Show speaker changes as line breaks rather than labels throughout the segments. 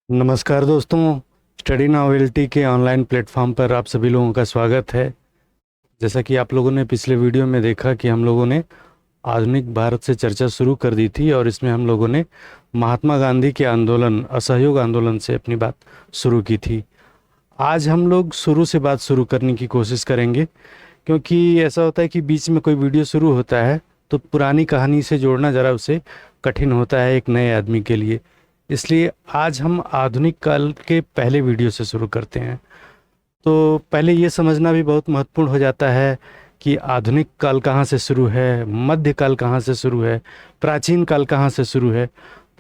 नमस्कार दोस्तों। Study novelty के ऑनलाइन प्लेटफॉर्म पर आप सभी लोगों का स्वागत है। जैसा कि आप लोगों ने पिछले वीडियो में देखा कि हम लोगों ने आधुनिक भारत से चर्चा शुरू कर दी थी और इसमें हम लोगों ने महात्मा गांधी के आंदोलन, असहयोग आंदोलन से अपनी बात शुरू की थी। आज हम लोग शुरू से बात शुरू करने की कोशिश करेंगे, क्योंकि ऐसा होता है कि बीच में कोई वीडियो शुरू होता है तो पुरानी कहानी से जोड़ना ज़रा उसे कठिन होता है एक नए आदमी के लिए। इसलिए आज हम आधुनिक काल के पहले वीडियो से शुरू करते हैं। तो पहले ये समझना भी बहुत महत्वपूर्ण हो जाता है कि आधुनिक काल कहाँ से शुरू है, मध्यकाल कहाँ से शुरू है, प्राचीन काल कहाँ से शुरू है।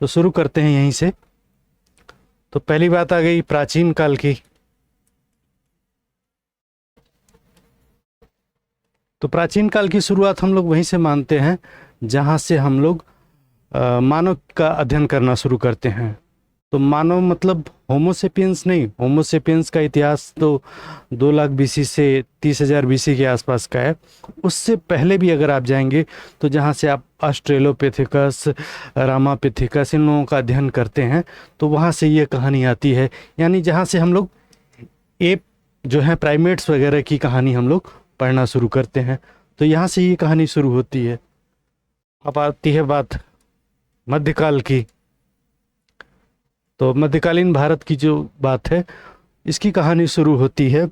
तो शुरू करते हैं यहीं से। तो पहली बात आ गई प्राचीन काल की। तो प्राचीन काल की शुरुआत हम लोग वहीं से मानते हैं जहाँ से हम लोग मानव का अध्ययन करना शुरू करते हैं। तो मानव मतलब होमोसेपियंस नहीं, होमोसेपियंस का इतिहास तो 2 लाख बीसी से 30,000 बीसी के आसपास का है। उससे पहले भी अगर आप जाएंगे तो जहाँ से आप ऑस्ट्रेलोपिथेकस, रामापिथेकस इन लोगों का अध्ययन करते हैं तो वहाँ से ये कहानी आती है। यानी जहाँ से हम लोग एप जो है प्राइमेट्स वगैरह की कहानी हम लोग पढ़ना शुरू करते हैं, तो यहाँ से ये कहानी शुरू होती है। अब आती है बात मध्यकाल की। तो मध्यकालीन भारत की जो बात है, इसकी कहानी शुरू होती है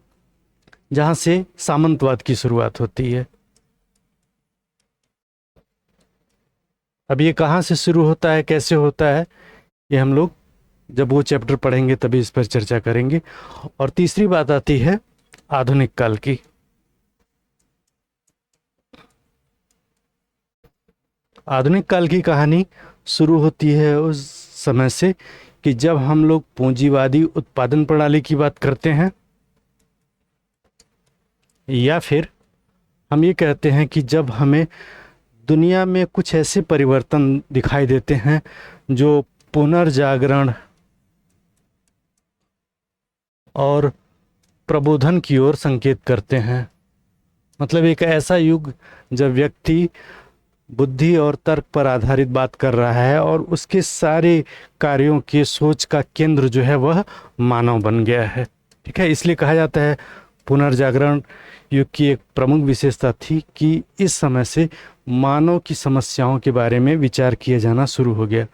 जहाँ से सामंतवाद की शुरुआत होती है। अब ये कहाँ से शुरू होता है, कैसे होता है, ये हम लोग जब वो चैप्टर पढ़ेंगे तभी इस पर चर्चा करेंगे। और तीसरी बात आती है आधुनिक काल की। आधुनिक काल की कहानी शुरू होती है उस समय से कि जब हम लोग पूंजीवादी उत्पादन प्रणाली की बात करते हैं, या फिर हम ये कहते हैं कि जब हमें दुनिया में कुछ ऐसे परिवर्तन दिखाई देते हैं जो पुनर्जागरण और प्रबोधन की ओर संकेत करते हैं। मतलब एक ऐसा युग जब व्यक्ति बुद्धि और तर्क पर आधारित बात कर रहा है और उसके सारे कार्यों के सोच का केंद्र जो है वह मानव बन गया है। ठीक है, इसलिए कहा जाता है पुनर्जागरण युग की एक प्रमुख विशेषता थी कि इस समय से मानव की समस्याओं के बारे में विचार किया जाना शुरू हो गया।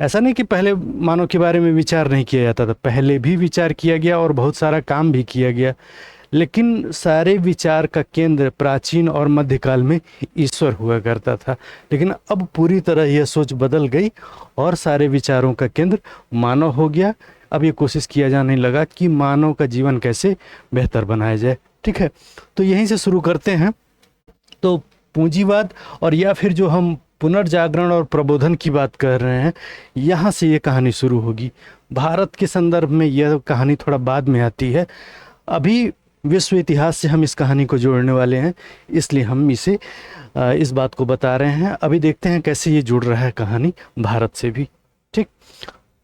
ऐसा नहीं कि पहले मानव के बारे में विचार नहीं किया जाता था, पहले भी विचार किया गया और बहुत सारा काम भी किया गया, लेकिन सारे विचार का केंद्र प्राचीन और मध्यकाल में ईश्वर हुआ करता था। लेकिन अब पूरी तरह यह सोच बदल गई और सारे विचारों का केंद्र मानव हो गया। अब ये कोशिश किया जाने लगा कि मानव का जीवन कैसे बेहतर बनाया जाए। ठीक है, तो यहीं से शुरू करते हैं। तो पूंजीवाद और या फिर जो हम पुनर्जागरण और प्रबोधन की बात कर रहे हैं, यहाँ से ये कहानी शुरू होगी। भारत के संदर्भ में यह कहानी थोड़ा बाद में आती है। अभी विश्व इतिहास से हम इस कहानी को जोड़ने वाले हैं, इसलिए हम इसे इस बात को बता रहे हैं। अभी देखते हैं कैसे ये जुड़ रहा है कहानी भारत से भी। ठीक,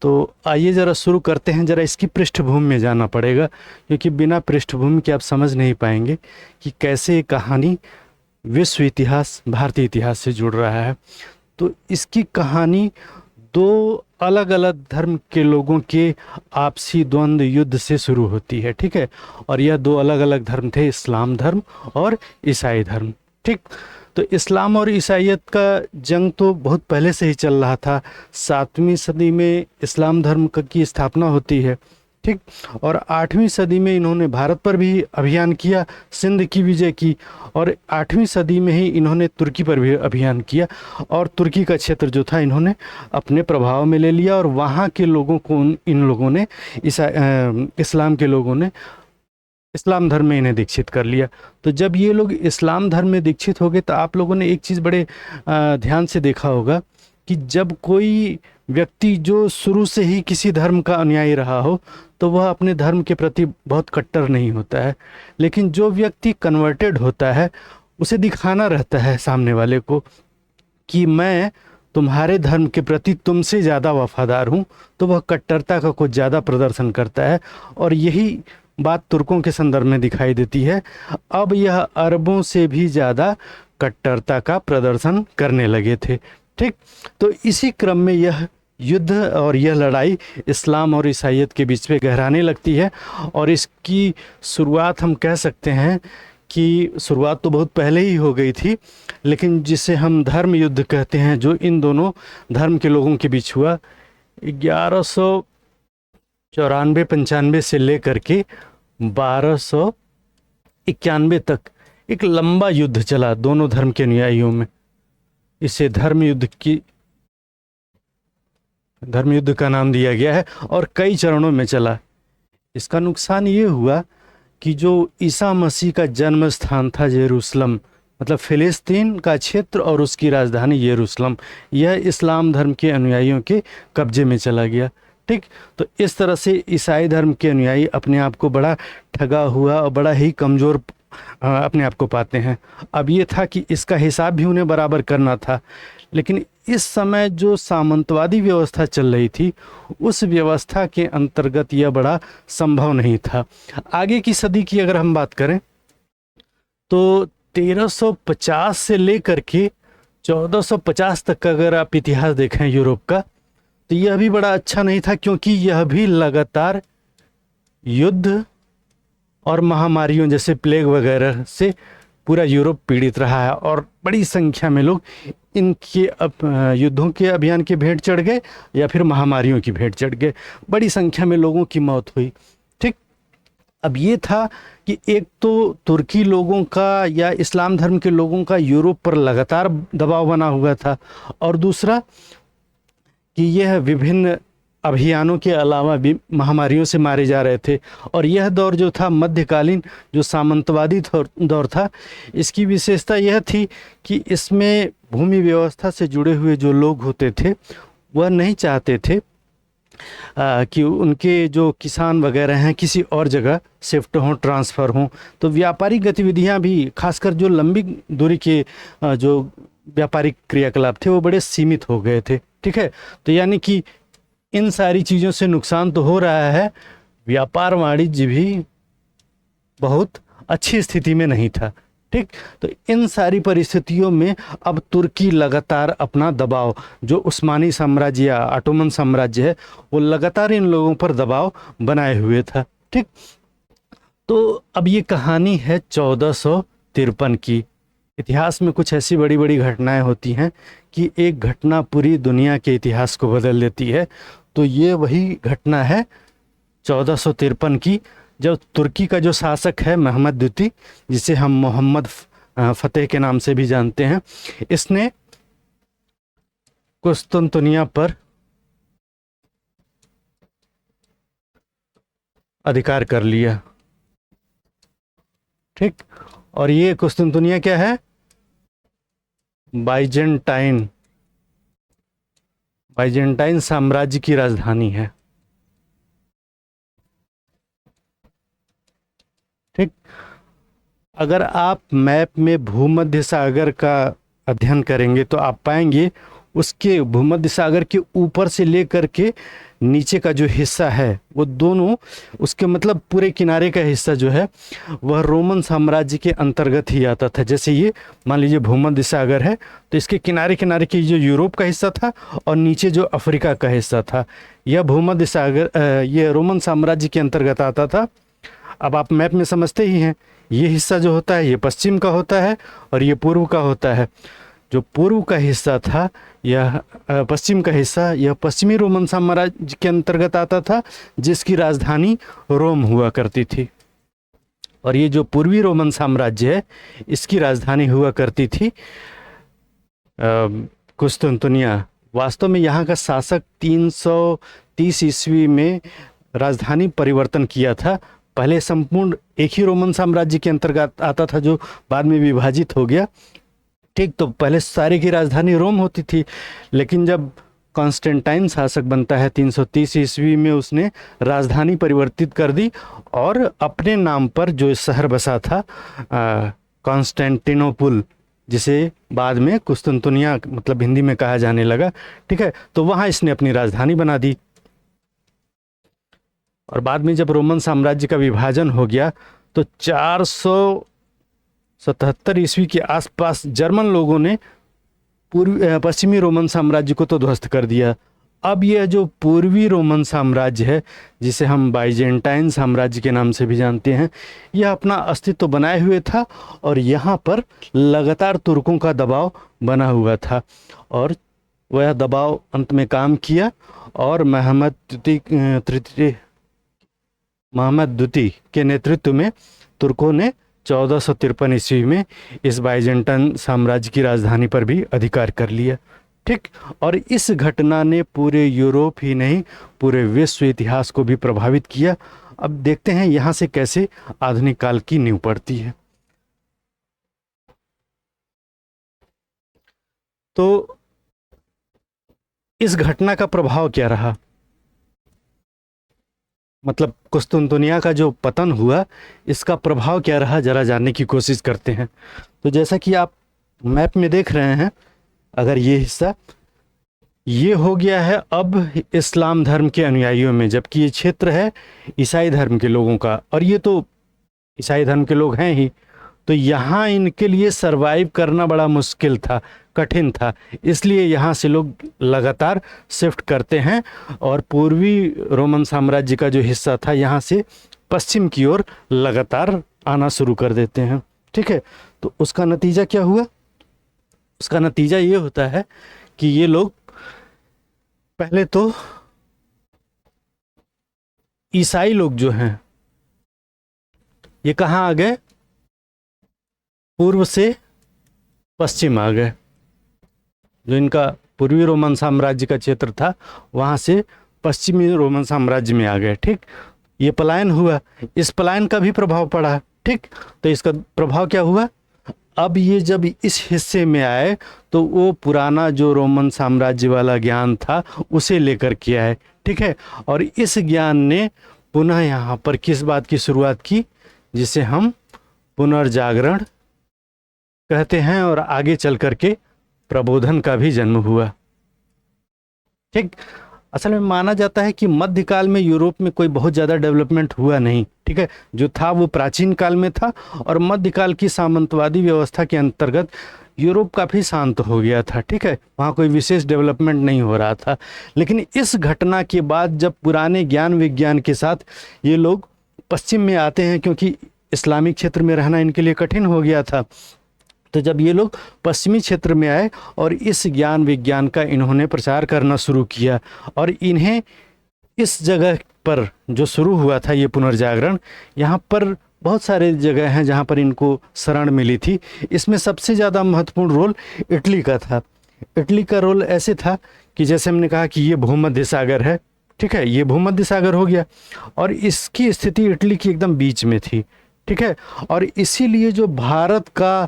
तो आइए ज़रा शुरू करते हैं। ज़रा इसकी पृष्ठभूमि में जाना पड़ेगा, क्योंकि बिना पृष्ठभूमि के आप समझ नहीं पाएंगे कि कैसे ये कहानी विश्व इतिहास, भारतीय इतिहास से जुड़ रहा है। तो इसकी कहानी 2 अलग अलग धर्म के लोगों के आपसी द्वंद्व युद्ध से शुरू होती है। ठीक है, और यह 2 अलग अलग धर्म थे, इस्लाम धर्म और ईसाई धर्म। ठीक, तो इस्लाम और ईसाईयत का जंग तो बहुत पहले से ही चल रहा था। 7वीं सदी में इस्लाम धर्म की स्थापना होती है। ठीक, और 8वीं सदी में इन्होंने भारत पर भी अभियान किया, सिंध की विजय की, और 8वीं सदी में ही इन्होंने तुर्की पर भी अभियान किया और तुर्की का क्षेत्र जो था इन्होंने अपने प्रभाव में ले लिया। और वहाँ के लोगों को इन लोगों ने इस्लाम के लोगों ने इस्लाम धर्म में इन्हें दीक्षित कर लिया। तो जब ये लोग इस्लाम धर्म में दीक्षित हो गए तो आप लोगों ने एक चीज़ बड़े ध्यान से देखा होगा कि जब कोई व्यक्ति जो शुरू से ही किसी धर्म का अनुयायी रहा हो तो वह अपने धर्म के प्रति बहुत कट्टर नहीं होता है, लेकिन जो व्यक्ति कन्वर्टेड होता है उसे दिखाना रहता है सामने वाले को कि मैं तुम्हारे धर्म के प्रति तुमसे ज़्यादा वफादार हूँ, तो वह कट्टरता का कुछ ज़्यादा प्रदर्शन करता है। और यही बात तुर्कों के संदर्भ में दिखाई देती है। अब यह अरबों से भी ज़्यादा कट्टरता का प्रदर्शन करने लगे थे। ठीक, तो इसी क्रम में यह युद्ध और यह लड़ाई इस्लाम और ईसाईयत के बीच में गहराने लगती है। और इसकी शुरुआत हम कह सकते हैं कि शुरुआत तो बहुत पहले ही हो गई थी, लेकिन जिसे हम धर्म युद्ध कहते हैं, जो इन दोनों धर्म के लोगों के बीच हुआ 1194-95 से लेकर के 1291 तक एक लंबा युद्ध चला दोनों धर्म के अनुयायियों में। इसे धर्म युद्ध का नाम दिया गया है और कई चरणों में चला। इसका नुकसान ये हुआ कि जो ईसा मसीह का जन्म स्थान था यरूशलेम, मतलब फिलिस्तीन का क्षेत्र और उसकी राजधानी यरूशलेम, यह इस्लाम धर्म के अनुयायियों के कब्जे में चला गया। ठीक, तो इस तरह से ईसाई धर्म के अनुयायी अपने आप को बड़ा ठगा हुआ और बड़ा ही कमज़ोर अपने आप को पाते हैं। अब ये था कि इसका हिसाब भी उन्हें बराबर करना था, लेकिन इस समय जो सामंतवादी व्यवस्था चल रही थी, उस व्यवस्था के अंतर्गत यह बड़ा संभव नहीं था। आगे की सदी की अगर हम बात करें तो 1350 से लेकर के 1450 तक का अगर आप इतिहास देखें यूरोप का, तो यह भी बड़ा अच्छा नहीं था, क्योंकि यह भी लगातार युद्ध और महामारियों जैसे प्लेग वगैरह से पूरा यूरोप पीड़ित रहा है और बड़ी संख्या में लोग इनके युद्धों के अभियान के भेंट चढ़ गए या फिर महामारियों की भेंट चढ़ गए। बड़ी संख्या में लोगों की मौत हुई। ठीक, अब ये था कि एक तो तुर्की लोगों का या इस्लाम धर्म के लोगों का यूरोप पर लगातार दबाव बना हुआ था, और दूसरा कि यह विभिन्न अभियानों के अलावा भी महामारियों से मारे जा रहे थे। और यह दौर जो था मध्यकालीन जो सामंतवादी दौर था, इसकी विशेषता यह थी कि इसमें भूमि व्यवस्था से जुड़े हुए जो लोग होते थे वह नहीं चाहते थे कि उनके जो किसान वगैरह हैं किसी और जगह शिफ्ट हों, ट्रांसफ़र हों। तो व्यापारिक गतिविधियां भी, खासकर जो लंबी दूरी के जो व्यापारिक क्रियाकलाप थे वो बड़े सीमित हो गए थे। ठीक है, तो यानी कि इन सारी चीज़ों से नुकसान तो हो रहा है, व्यापार वाणिज्य भी बहुत अच्छी स्थिति में नहीं था। ठीक, तो इन सारी परिस्थितियों में अब तुर्की लगातार अपना दबाव, जो उस्मानी साम्राज्य या ऑटोमन साम्राज्य है, वो लगातार इन लोगों पर दबाव बनाए हुए था। ठीक, तो अब ये कहानी है 1453 की। इतिहास में कुछ ऐसी बड़ी बड़ी घटनाएं होती हैं कि एक घटना पूरी दुनिया के इतिहास को बदल देती है। तो ये वही घटना है 1453 की, जब तुर्की का जो शासक है महमद द्वितीय, जिसे हम मोहम्मद फतेह के नाम से भी जानते हैं, इसने कुस्तुनतुनिया पर अधिकार कर लिया। ठीक, और ये कुस्तुनतुनिया क्या है? बाइजेंटाइन साम्राज्य की राजधानी है। ठीक, अगर आप मैप में भूमध्य सागर का अध्ययन करेंगे तो आप पाएंगे उसके भूमध्य सागर के ऊपर से लेकर के नीचे का जो हिस्सा है वो दोनों, उसके मतलब पूरे किनारे का हिस्सा जो है वह रोमन साम्राज्य के अंतर्गत ही आता था। जैसे ये मान लीजिए भूमध्य सागर है, तो इसके किनारे किनारे की जो यूरोप का हिस्सा था और नीचे जो अफ्रीका का हिस्सा था, यह भूमध्य सागर ये रोमन साम्राज्य के अंतर्गत आता था। अब आप मैप में समझते ही हैं, ये हिस्सा जो होता है ये पश्चिम का होता है और ये पूर्व का होता है। जो पूर्व का हिस्सा था, यह पश्चिम का हिस्सा, यह पश्चिमी रोमन साम्राज्य के अंतर्गत आता था, जिसकी राजधानी रोम हुआ करती थी। और ये जो पूर्वी रोमन साम्राज्य है, इसकी राजधानी हुआ करती थी कुस्तुनतुनिया। वास्तव में यहाँ का शासक 330 ईस्वी में राजधानी परिवर्तन किया था। पहले संपूर्ण एक ही रोमन साम्राज्य के अंतर्गत आता था, जो बाद में विभाजित हो गया। ठीक, तो पहले सारे की राजधानी रोम होती थी, लेकिन जब कॉन्स्टेंटाइन शासक बनता है 330 ईस्वी में, उसने राजधानी परिवर्तित कर दी और अपने नाम पर जो शहर बसा था कॉन्स्टेंटिनोपुल, जिसे बाद में कुस्तुनतुनिया मतलब हिंदी में कहा जाने लगा। ठीक है, तो वहाँ इसने अपनी राजधानी बना दी। और बाद में जब रोमन साम्राज्य का विभाजन हो गया तो 477 ईस्वी के आसपास जर्मन लोगों ने पश्चिमी रोमन साम्राज्य को तो ध्वस्त कर दिया। अब यह जो पूर्वी रोमन साम्राज्य है, जिसे हम बाइजेंटाइन साम्राज्य के नाम से भी जानते हैं, यह अपना अस्तित्व बनाए हुए था और यहाँ पर लगातार तुर्कों का दबाव बना हुआ था और वह दबाव अंत में काम किया और मोहम्मद द्वितीय के नेतृत्व में तुर्कों ने 1453 ईस्वी में इस बाइजेंटाइन साम्राज्य की राजधानी पर भी अधिकार कर लिया। ठीक, और इस घटना ने पूरे यूरोप ही नहीं पूरे विश्व इतिहास को भी प्रभावित किया। अब देखते हैं यहाँ से कैसे आधुनिक काल की नींव पड़ती है। तो इस घटना का प्रभाव क्या रहा, मतलब कुस्तुनतुनिया का जो पतन हुआ इसका प्रभाव क्या रहा, जरा जानने की कोशिश करते हैं। तो जैसा कि आप मैप में देख रहे हैं, अगर ये हिस्सा ये हो गया है अब इस्लाम धर्म के अनुयायियों में, जबकि ये क्षेत्र है ईसाई धर्म के लोगों का, और ये तो ईसाई धर्म के लोग हैं ही, तो यहाँ इनके लिए सरवाइव करना बड़ा मुश्किल था, कठिन था। इसलिए यहाँ से लोग लगातार शिफ्ट करते हैं और पूर्वी रोमन साम्राज्य का जो हिस्सा था यहाँ से पश्चिम की ओर लगातार आना शुरू कर देते हैं। ठीक है, तो उसका नतीजा क्या हुआ? उसका नतीजा ये होता है कि ये लोग पहले तो ईसाई लोग जो हैं ये कहाँ आ गए? पूर्व से पश्चिम आ गए। जो इनका पूर्वी रोमन साम्राज्य का क्षेत्र था वहाँ से पश्चिमी रोमन साम्राज्य में आ गए। ठीक, ये पलायन हुआ, इस पलायन का भी प्रभाव पड़ा। ठीक, तो इसका प्रभाव क्या हुआ? अब ये जब इस हिस्से में आए तो वो पुराना जो रोमन साम्राज्य वाला ज्ञान था उसे लेकर के आए। ठीक है, और इस ज्ञान ने पुनः यहाँ पर किस बात की शुरुआत की, जिसे हम पुनर्जागरण कहते हैं, और आगे चल करके प्रबोधन का भी जन्म हुआ। ठीक, असल में माना जाता है कि मध्यकाल में यूरोप में कोई बहुत ज़्यादा डेवलपमेंट हुआ नहीं। ठीक है, जो था वो प्राचीन काल में था और मध्यकाल की सामंतवादी व्यवस्था के अंतर्गत यूरोप काफ़ी शांत हो गया था। ठीक है, वहाँ कोई विशेष डेवलपमेंट नहीं हो रहा था। लेकिन इस घटना के बाद जब पुराने ज्ञान विज्ञान के साथ ये लोग पश्चिम में आते हैं, क्योंकि इस्लामिक क्षेत्र में रहना इनके लिए कठिन हो गया था, तो जब ये लोग पश्चिमी क्षेत्र में आए और इस ज्ञान विज्ञान का इन्होंने प्रचार करना शुरू किया, और इन्हें इस जगह पर जो शुरू हुआ था ये पुनर्जागरण, यहाँ पर बहुत सारे जगह हैं जहाँ पर इनको शरण मिली थी। इसमें सबसे ज़्यादा महत्वपूर्ण रोल इटली का था। इटली का रोल ऐसे था कि जैसे हमने कहा कि ये भूमध्य सागर है। ठीक है, ये भूमध्य सागर हो गया और इसकी स्थिति इटली की एकदम बीच में थी। ठीक है, और इसीलिए जो भारत का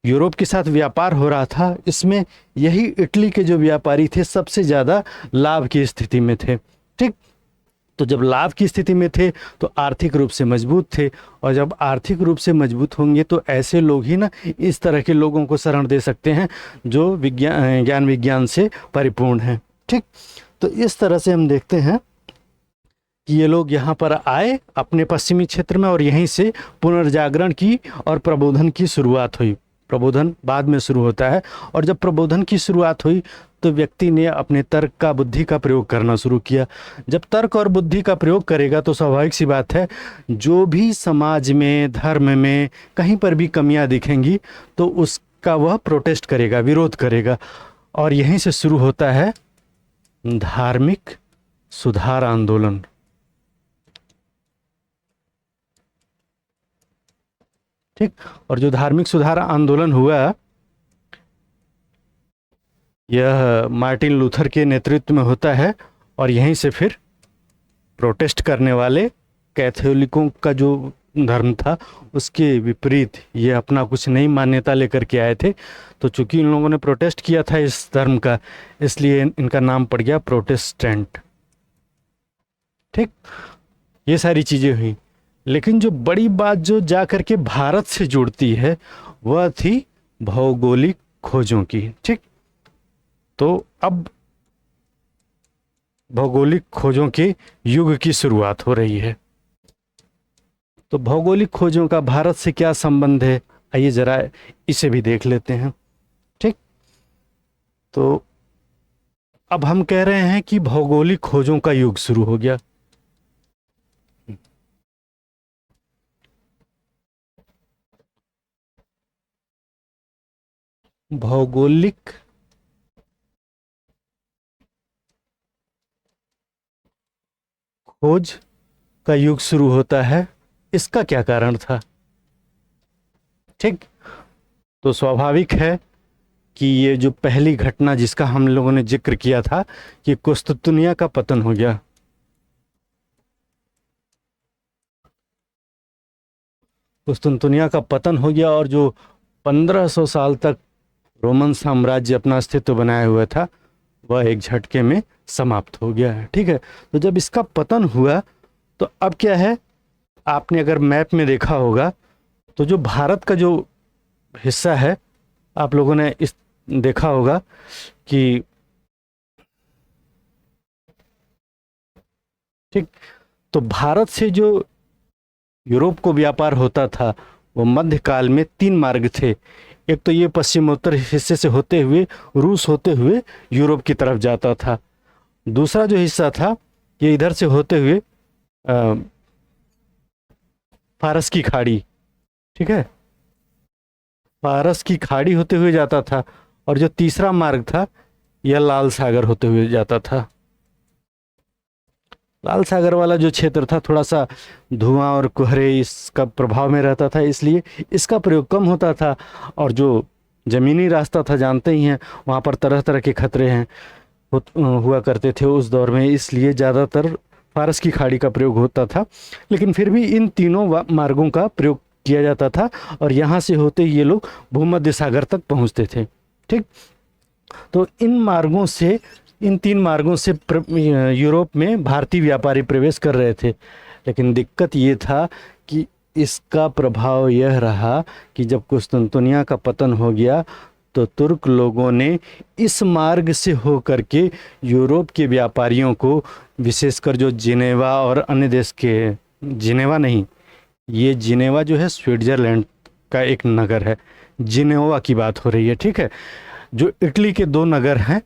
यूरोप के साथ व्यापार हो रहा था, इसमें यही इटली के जो व्यापारी थे सबसे ज़्यादा लाभ की स्थिति में थे। ठीक, तो जब लाभ की स्थिति में थे तो आर्थिक रूप से मजबूत थे, और जब आर्थिक रूप से मजबूत होंगे तो ऐसे लोग ही ना इस तरह के लोगों को शरण दे सकते हैं जो ज्ञान विज्ञान से परिपूर्ण हैं। ठीक, तो इस तरह से हम देखते हैं कि ये लोग यहाँ पर आए अपने पश्चिमी क्षेत्र में, और यहीं से पुनर्जागरण की और प्रबोधन की शुरुआत हुई। प्रबोधन बाद में शुरू होता है, और जब प्रबोधन की शुरुआत हुई तो व्यक्ति ने अपने तर्क का, बुद्धि का प्रयोग करना शुरू किया। जब तर्क और बुद्धि का प्रयोग करेगा तो स्वाभाविक सी बात है, जो भी समाज में, धर्म में कहीं पर भी कमियां दिखेंगी तो उसका वह प्रोटेस्ट करेगा, विरोध करेगा, और यहीं से शुरू होता है धार्मिक सुधार आंदोलन। ठीक, और जो धार्मिक सुधार आंदोलन हुआ यह मार्टिन लूथर के नेतृत्व में होता है, और यहीं से फिर प्रोटेस्ट करने वाले कैथोलिकों का जो धर्म था उसके विपरीत ये अपना कुछ नई मान्यता लेकर के आए थे। तो चूंकि इन लोगों ने प्रोटेस्ट किया था इस धर्म का, इसलिए इनका नाम पड़ गया प्रोटेस्टेंट। ठीक, ये सारी चीज़ें हुई, लेकिन जो बड़ी बात जो जा कर के भारत से जुड़ती है वह थी भौगोलिक खोजों की। ठीक, तो अब भौगोलिक खोजों के युग की शुरुआत हो रही है। तो भौगोलिक खोजों का भारत से क्या संबंध है, आइए जरा इसे भी देख लेते हैं। ठीक, तो अब हम कह रहे हैं कि भौगोलिक खोजों का युग शुरू हो गया। भौगोलिक खोज का युग शुरू होता है। इसका क्या कारण था? ठीक, तो स्वाभाविक है कि ये जो पहली घटना जिसका हम लोगों ने जिक्र किया था कि कुस्तुतनिया का पतन हो गया। कुस्तुतनिया का पतन हो गया और जो 1500 साल तक रोमन साम्राज्य अपना अस्तित्व बनाए हुआ था वह एक झटके में समाप्त हो गया है। ठीक है, तो जब इसका पतन हुआ तो अब क्या है, आपने अगर मैप में देखा होगा तो जो भारत का जो हिस्सा है, आप लोगों ने इस देखा होगा कि ठीक, तो भारत से जो यूरोप को व्यापार होता था वो मध्यकाल में 3 मार्ग थे। एक तो ये पश्चिमोत्तर हिस्से से होते हुए रूस होते हुए यूरोप की तरफ जाता था। दूसरा जो हिस्सा था ये इधर से होते हुए फारस की खाड़ी, ठीक है, फारस की खाड़ी होते हुए जाता था। और जो तीसरा मार्ग था यह लाल सागर होते हुए जाता था। लाल सागर वाला जो क्षेत्र था थोड़ा सा धुआं और कोहरे इसका प्रभाव में रहता था, इसलिए इसका प्रयोग कम होता था। और जो जमीनी रास्ता था जानते ही हैं, वहाँ पर तरह तरह के खतरे हैं हुआ करते थे उस दौर में, इसलिए ज़्यादातर फारस की खाड़ी का प्रयोग होता था। लेकिन फिर भी इन तीनों मार्गों का प्रयोग किया जाता था और यहाँ से होते ये लोग भूमध्य सागर तक पहुँचते थे। ठीक, तो इन 3 मार्गों से यूरोप में भारतीय व्यापारी प्रवेश कर रहे थे। लेकिन दिक्कत ये था कि इसका प्रभाव यह रहा कि जब कुस्तुनतुनिया का पतन हो गया तो तुर्क लोगों ने इस मार्ग से होकर के यूरोप के व्यापारियों को, विशेषकर जो जिनेवा और अन्य देश के, जिनेवा नहीं, ये जिनेवा जो है स्विट्जरलैंड का एक नगर है, जिनेवा की बात हो रही है। ठीक है, जो इटली के 2 नगर हैं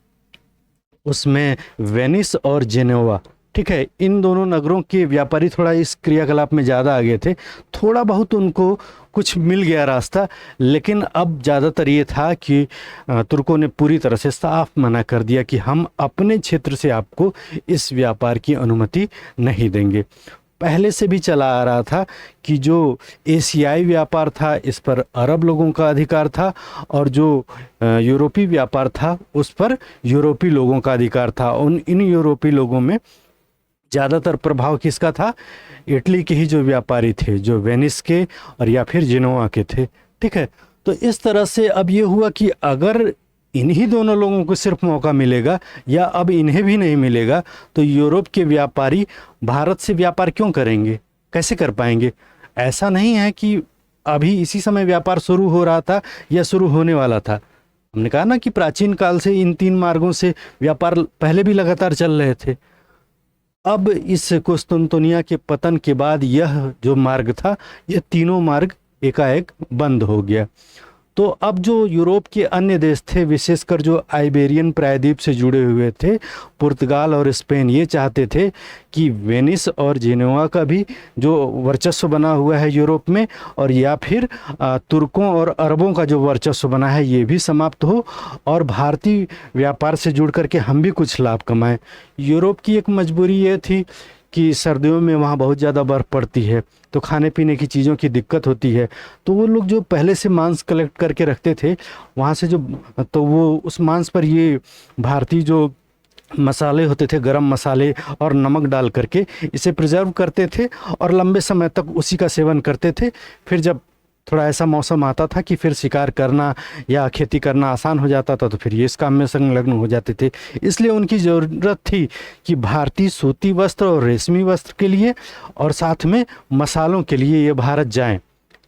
उसमें वेनिस और जेनेवा, ठीक है, इन दोनों नगरों के व्यापारी थोड़ा इस क्रियाकलाप में ज़्यादा आगे थे। थोड़ा बहुत उनको कुछ मिल गया रास्ता, लेकिन अब ज़्यादातर ये था कि तुर्कों ने पूरी तरह से साफ मना कर दिया कि हम अपने क्षेत्र से आपको इस व्यापार की अनुमति नहीं देंगे। पहले से भी चला आ रहा था कि जो एशियाई व्यापार था इस पर अरब लोगों का अधिकार था और जो यूरोपीय व्यापार था उस पर यूरोपीय लोगों का अधिकार था। इन यूरोपीय लोगों में ज़्यादातर प्रभाव किसका था? इटली के ही जो व्यापारी थे, जो वेनिस के और या फिर जिनोवा के थे। ठीक है, तो इस तरह से अब ये हुआ कि अगर इन्हीं दोनों लोगों को सिर्फ मौका मिलेगा या अब इन्हें भी नहीं मिलेगा तो यूरोप के व्यापारी भारत से व्यापार क्यों करेंगे, कैसे कर पाएंगे? ऐसा नहीं है कि अभी इसी समय व्यापार शुरू हो रहा था या शुरू होने वाला था। हमने कहा ना कि प्राचीन काल से इन 3 मार्गों से व्यापार पहले भी लगातार चल रहे थे। अब इस कुस्तुनतुनिया के पतन के बाद यह जो मार्ग था, यह तीनों मार्ग एकाएक बंद हो गया। तो अब जो यूरोप के अन्य देश थे, विशेषकर जो आइबेरियन प्रायद्वीप से जुड़े हुए थे, पुर्तगाल और स्पेन, ये चाहते थे कि वेनिस और जेनेवा का भी जो वर्चस्व बना हुआ है यूरोप में, और या फिर तुर्कों और अरबों का जो वर्चस्व बना है ये भी समाप्त हो और भारतीय व्यापार से जुड़ करके हम भी कुछ लाभ कमाएं। यूरोप की एक मजबूरी ये थी कि सर्दियों में वहाँ बहुत ज़्यादा बर्फ़ पड़ती है तो खाने पीने की चीज़ों की दिक्कत होती है। तो वो लोग जो पहले से मांस कलेक्ट करके रखते थे वहाँ से तो वो उस मांस पर ये भारतीय जो मसाले होते थे, गरम मसाले और नमक डाल करके इसे प्रिजर्व करते थे और लंबे समय तक उसी का सेवन करते थे। फिर जब थोड़ा ऐसा मौसम आता था कि फिर शिकार करना या खेती करना आसान हो जाता था तो फिर ये इस काम में संलग्न हो जाते थे। इसलिए उनकी ज़रूरत थी कि भारतीय सूती वस्त्र और रेशमी वस्त्र के लिए और साथ में मसालों के लिए ये भारत जाएं।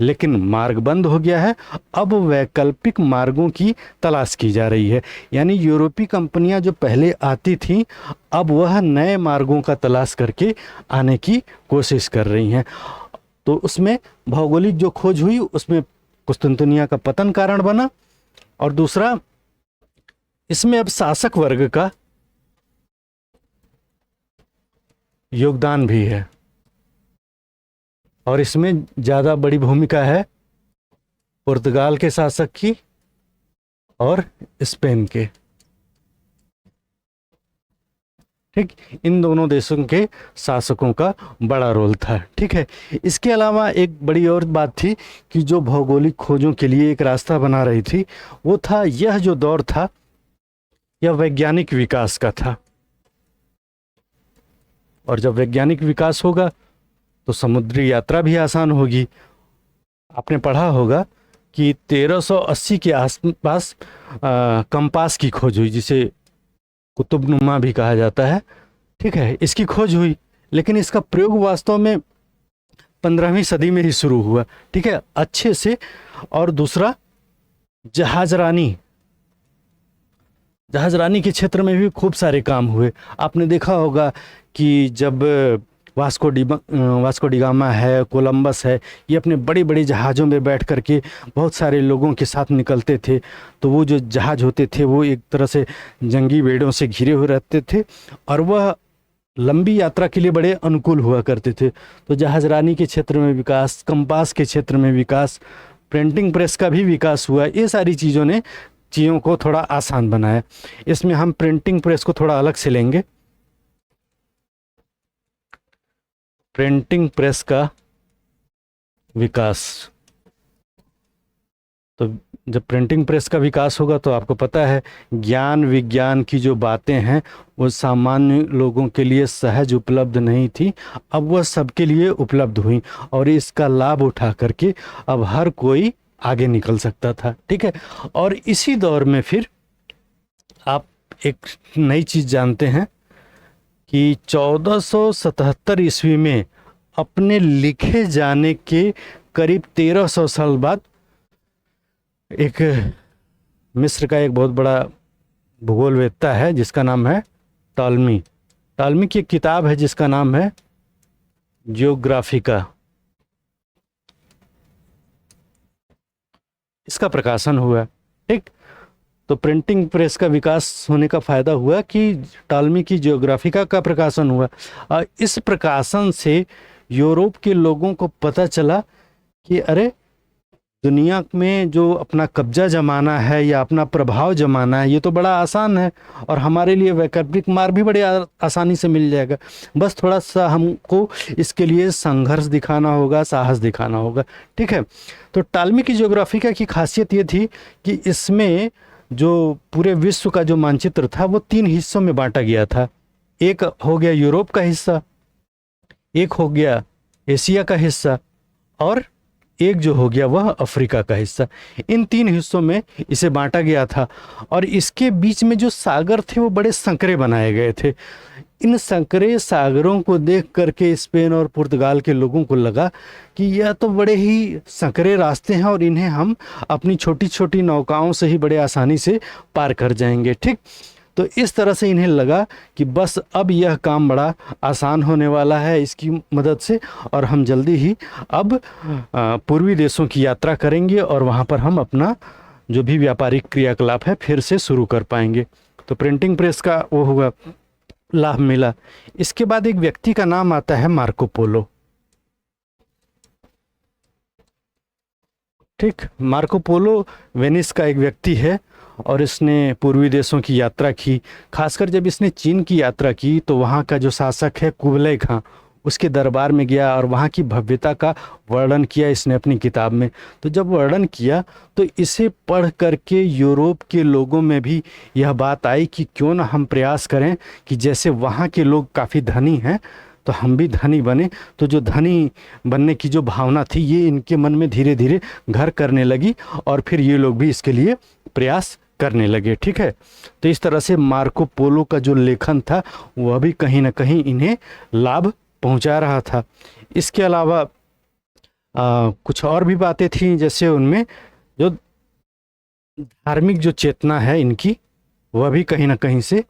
लेकिन मार्ग बंद हो गया है, अब वैकल्पिक मार्गों की तलाश की जा रही है। यानी यूरोपीय कंपनियां जो पहले आती थीं अब वह नए मार्गों का तलाश करके आने की कोशिश कर रही हैं। तो उसमें भौगोलिक जो खोज हुई उसमें कुस्तुनतुनिया का पतन कारण बना। और दूसरा, इसमें अब शासक वर्ग का योगदान भी है, और इसमें ज़्यादा बड़ी भूमिका है पुर्तगाल के शासक की और स्पेन के। ठीक, इन दोनों देशों के शासकों का बड़ा रोल था। ठीक है, इसके अलावा एक बड़ी और बात थी कि जो भौगोलिक खोजों के लिए एक रास्ता बना रही थी, वो था यह जो दौर था यह वैज्ञानिक विकास का था। और जब वैज्ञानिक विकास होगा तो समुद्री यात्रा भी आसान होगी। आपने पढ़ा होगा कि 1380 के आसपास कंपास की खोज हुई, जिसे कुतुबनुमा भी कहा जाता है। ठीक है, इसकी खोज हुई, लेकिन इसका प्रयोग वास्तव में 15वीं सदी में ही शुरू हुआ। ठीक है, अच्छे से। और दूसरा, जहाजरानी के क्षेत्र में भी खूब सारे काम हुए। आपने देखा होगा कि जब वास्को डी गामा है, कोलंबस है, ये अपने बड़े बड़े जहाज़ों में बैठ करके बहुत सारे लोगों के साथ निकलते थे, तो वो जो जहाज़ होते थे वो एक तरह से जंगी बेड़ों से घिरे हुए रहते थे और वह लंबी यात्रा के लिए बड़े अनुकूल हुआ करते थे। तो जहाजरानी के क्षेत्र में विकास, कंपास के क्षेत्र में विकास, प्रिंटिंग प्रेस का भी विकास हुआ। ये सारी चीज़ों ने चीज़ों को थोड़ा आसान बनाया। इसमें हम प्रिंटिंग प्रेस को थोड़ा अलग से लेंगे। प्रिंटिंग प्रेस का विकास, तो जब प्रिंटिंग प्रेस का विकास होगा तो आपको पता है ज्ञान विज्ञान की जो बातें हैं वो सामान्य लोगों के लिए सहज उपलब्ध नहीं थी, अब वह सबके लिए उपलब्ध हुई और इसका लाभ उठा करके अब हर कोई आगे निकल सकता था। ठीक है, और इसी दौर में फिर आप एक नई चीज़ जानते हैं कि 1477 ईस्वी में अपने लिखे जाने के करीब 1300 साल बाद एक मिस्र का एक बहुत बड़ा भूगोलवेत्ता है जिसका नाम है टॉलमी की एक किताब है जिसका नाम है जियोग्राफिका, इसका प्रकाशन हुआ। ठीक, तो प्रिंटिंग प्रेस का विकास होने का फायदा हुआ कि टॉलमी की जियोग्राफिका का प्रकाशन हुआ। और इस प्रकाशन से यूरोप के लोगों को पता चला कि अरे दुनिया में जो अपना कब्जा जमाना है या अपना प्रभाव जमाना है ये तो बड़ा आसान है और हमारे लिए वैकल्पिक मार्ग भी बड़े आसानी से मिल जाएगा। बस थोड़ा सा हमको इसके लिए संघर्ष दिखाना होगा, साहस दिखाना होगा। ठीक है, तो टॉलमी की जियोग्राफिका की खासियत ये थी कि इसमें जो पूरे विश्व का जो मानचित्र था वो 3 हिस्सों में बांटा गया था। एक हो गया यूरोप का हिस्सा, एक हो गया एशिया का हिस्सा और एक जो हो गया वह अफ्रीका का हिस्सा। इन 3 हिस्सों में इसे बांटा गया था और इसके बीच में जो सागर थे वो बड़े संकरे बनाए गए थे। इन संकरे सागरों को देख करके स्पेन और पुर्तगाल के लोगों को लगा कि यह तो बड़े ही संकरे रास्ते हैं और इन्हें हम अपनी छोटी छोटी नौकाओं से ही बड़े आसानी से पार कर जाएंगे। ठीक, तो इस तरह से इन्हें लगा कि बस अब यह काम बड़ा आसान होने वाला है इसकी मदद से और हम जल्दी ही अब पूर्वी देशों की यात्रा करेंगे और वहाँ पर हम अपना जो भी व्यापारिक क्रियाकलाप है फिर से शुरू कर पाएंगे। तो प्रिंटिंग प्रेस का वो हुआ, लाभ मिला। इसके बाद एक व्यक्ति का नाम आता है मार्को पोलो। ठीक, मार्को पोलो वेनिस का एक व्यक्ति है और इसने पूर्वी देशों की यात्रा की। खासकर जब इसने चीन की यात्रा की तो वहाँ का जो शासक है कुबलई खां, उसके दरबार में गया और वहाँ की भव्यता का वर्णन किया इसने अपनी किताब में। तो जब वर्णन किया तो इसे पढ़ करके यूरोप के लोगों में भी यह बात आई कि क्यों ना हम प्रयास करें कि जैसे वहाँ के लोग काफ़ी धनी हैं तो हम भी धनी बने। तो जो धनी बनने की जो भावना थी ये इनके मन में धीरे धीरे घर करने लगी और फिर ये लोग भी इसके लिए प्रयास करने लगे। ठीक है, तो इस तरह से मार्को पोलो का जो लेखन था वह भी कहीं ना कहीं इन्हें लाभ पहुंचा रहा था। इसके अलावा कुछ और भी बातें थीं, जैसे उनमें जो धार्मिक जो चेतना है इनकी वह भी कहीं ना कहीं से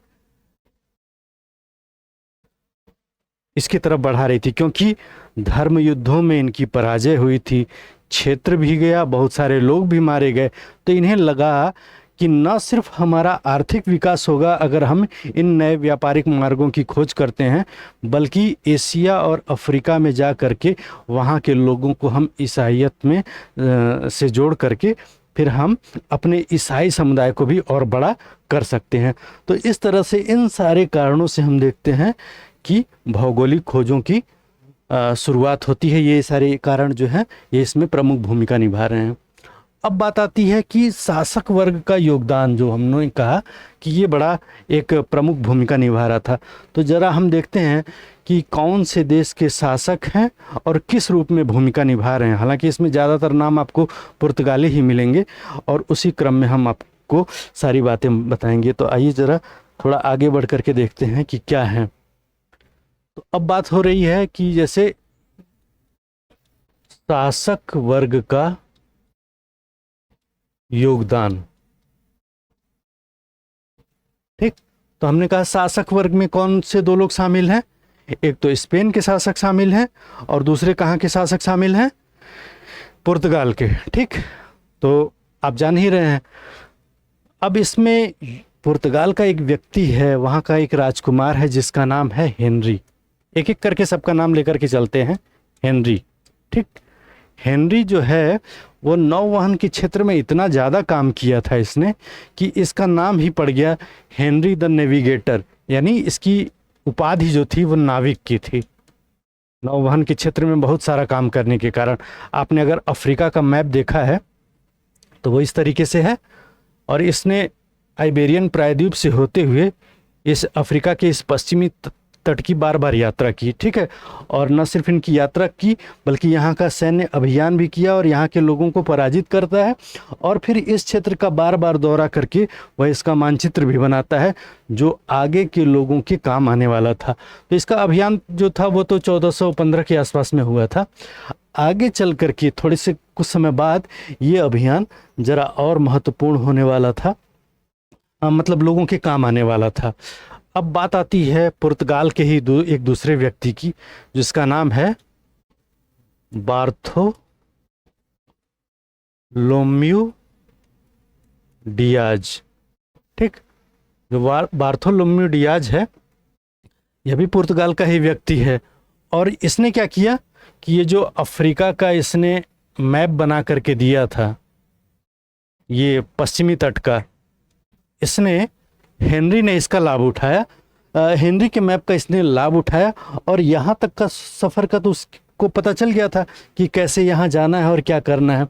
इसकी तरफ बढ़ा रही थी, क्योंकि धर्म युद्धों में इनकी पराजय हुई थी, क्षेत्र भी गया, बहुत सारे लोग भी मारे गए। तो इन्हें लगा कि न सिर्फ हमारा आर्थिक विकास होगा अगर हम इन नए व्यापारिक मार्गों की खोज करते हैं, बल्कि एशिया और अफ्रीका में जा करके वहाँ के लोगों को हम ईसाइयत में से जोड़ करके फिर हम अपने ईसाई समुदाय को भी और बड़ा कर सकते हैं। तो इस तरह से इन सारे कारणों से हम देखते हैं कि भौगोलिक खोजों की शुरुआत होती है। ये सारे कारण जो हैं ये इसमें प्रमुख भूमिका निभा रहे हैं। अब बात आती है कि शासक वर्ग का योगदान, जो हमने कहा कि ये बड़ा एक प्रमुख भूमिका निभा रहा था। तो ज़रा हम देखते हैं कि कौन से देश के शासक हैं और किस रूप में भूमिका निभा रहे हैं। हालांकि इसमें ज़्यादातर नाम आपको पुर्तगाली ही मिलेंगे और उसी क्रम में हम आपको सारी बातें बताएंगे। तो आइए ज़रा थोड़ा आगे बढ़ करके देखते हैं कि क्या है। तो अब बात हो रही है कि जैसे शासक वर्ग का योगदान, ठीक। तो हमने कहा शासक वर्ग में कौन से दो लोग शामिल हैं, एक तो स्पेन के शासक शामिल हैं और दूसरे कहाँ के शासक शामिल हैं, पुर्तगाल के, ठीक। तो आप जान ही रहे हैं। अब इसमें पुर्तगाल का एक व्यक्ति है, वहाँ का एक राजकुमार है जिसका नाम है हेनरी। एक एक करके सबका नाम लेकर के चलते हैं। हेनरी, ठीक। हेनरी जो है वो नौवहन के क्षेत्र में इतना ज़्यादा काम किया था इसने कि इसका नाम ही पड़ गया हेनरी द नेविगेटर, यानी इसकी उपाधि जो थी वो नाविक की थी। नौवहन के क्षेत्र में बहुत सारा काम करने के कारण, आपने अगर अफ्रीका का मैप देखा है तो वो इस तरीके से है और इसने आइबेरियन प्रायद्वीप से होते हुए इस अफ्रीका के इस पश्चिमी तट की बार बार यात्रा की, ठीक है। और न सिर्फ इनकी यात्रा की बल्कि यहाँ का सैन्य अभियान भी किया और यहाँ के लोगों को पराजित करता है और फिर इस क्षेत्र का बार बार दौरा करके वह इसका मानचित्र भी बनाता है जो आगे के लोगों के काम आने वाला था। तो इसका अभियान जो था वो तो 1415 के आसपास में हुआ था। आगे चल करके थोड़े से कुछ समय बाद ये अभियान ज़रा और महत्वपूर्ण होने वाला था, मतलब लोगों के काम आने वाला था। अब बात आती है पुर्तगाल के ही एक दूसरे व्यक्ति की जिसका नाम है बार्थोलोम्यू डियाज, ठीक। जो बार्थोलोम्यू डियाज है यह भी पुर्तगाल का ही व्यक्ति है और इसने क्या किया कि ये जो अफ्रीका का इसने मैप बना करके दिया था, ये पश्चिमी तट का, इसने हेनरी ने इसका लाभ उठाया। हेनरी के मैप का इसने लाभ उठाया और यहाँ तक का सफ़र का तो उसको पता चल गया था कि कैसे यहाँ जाना है और क्या करना है।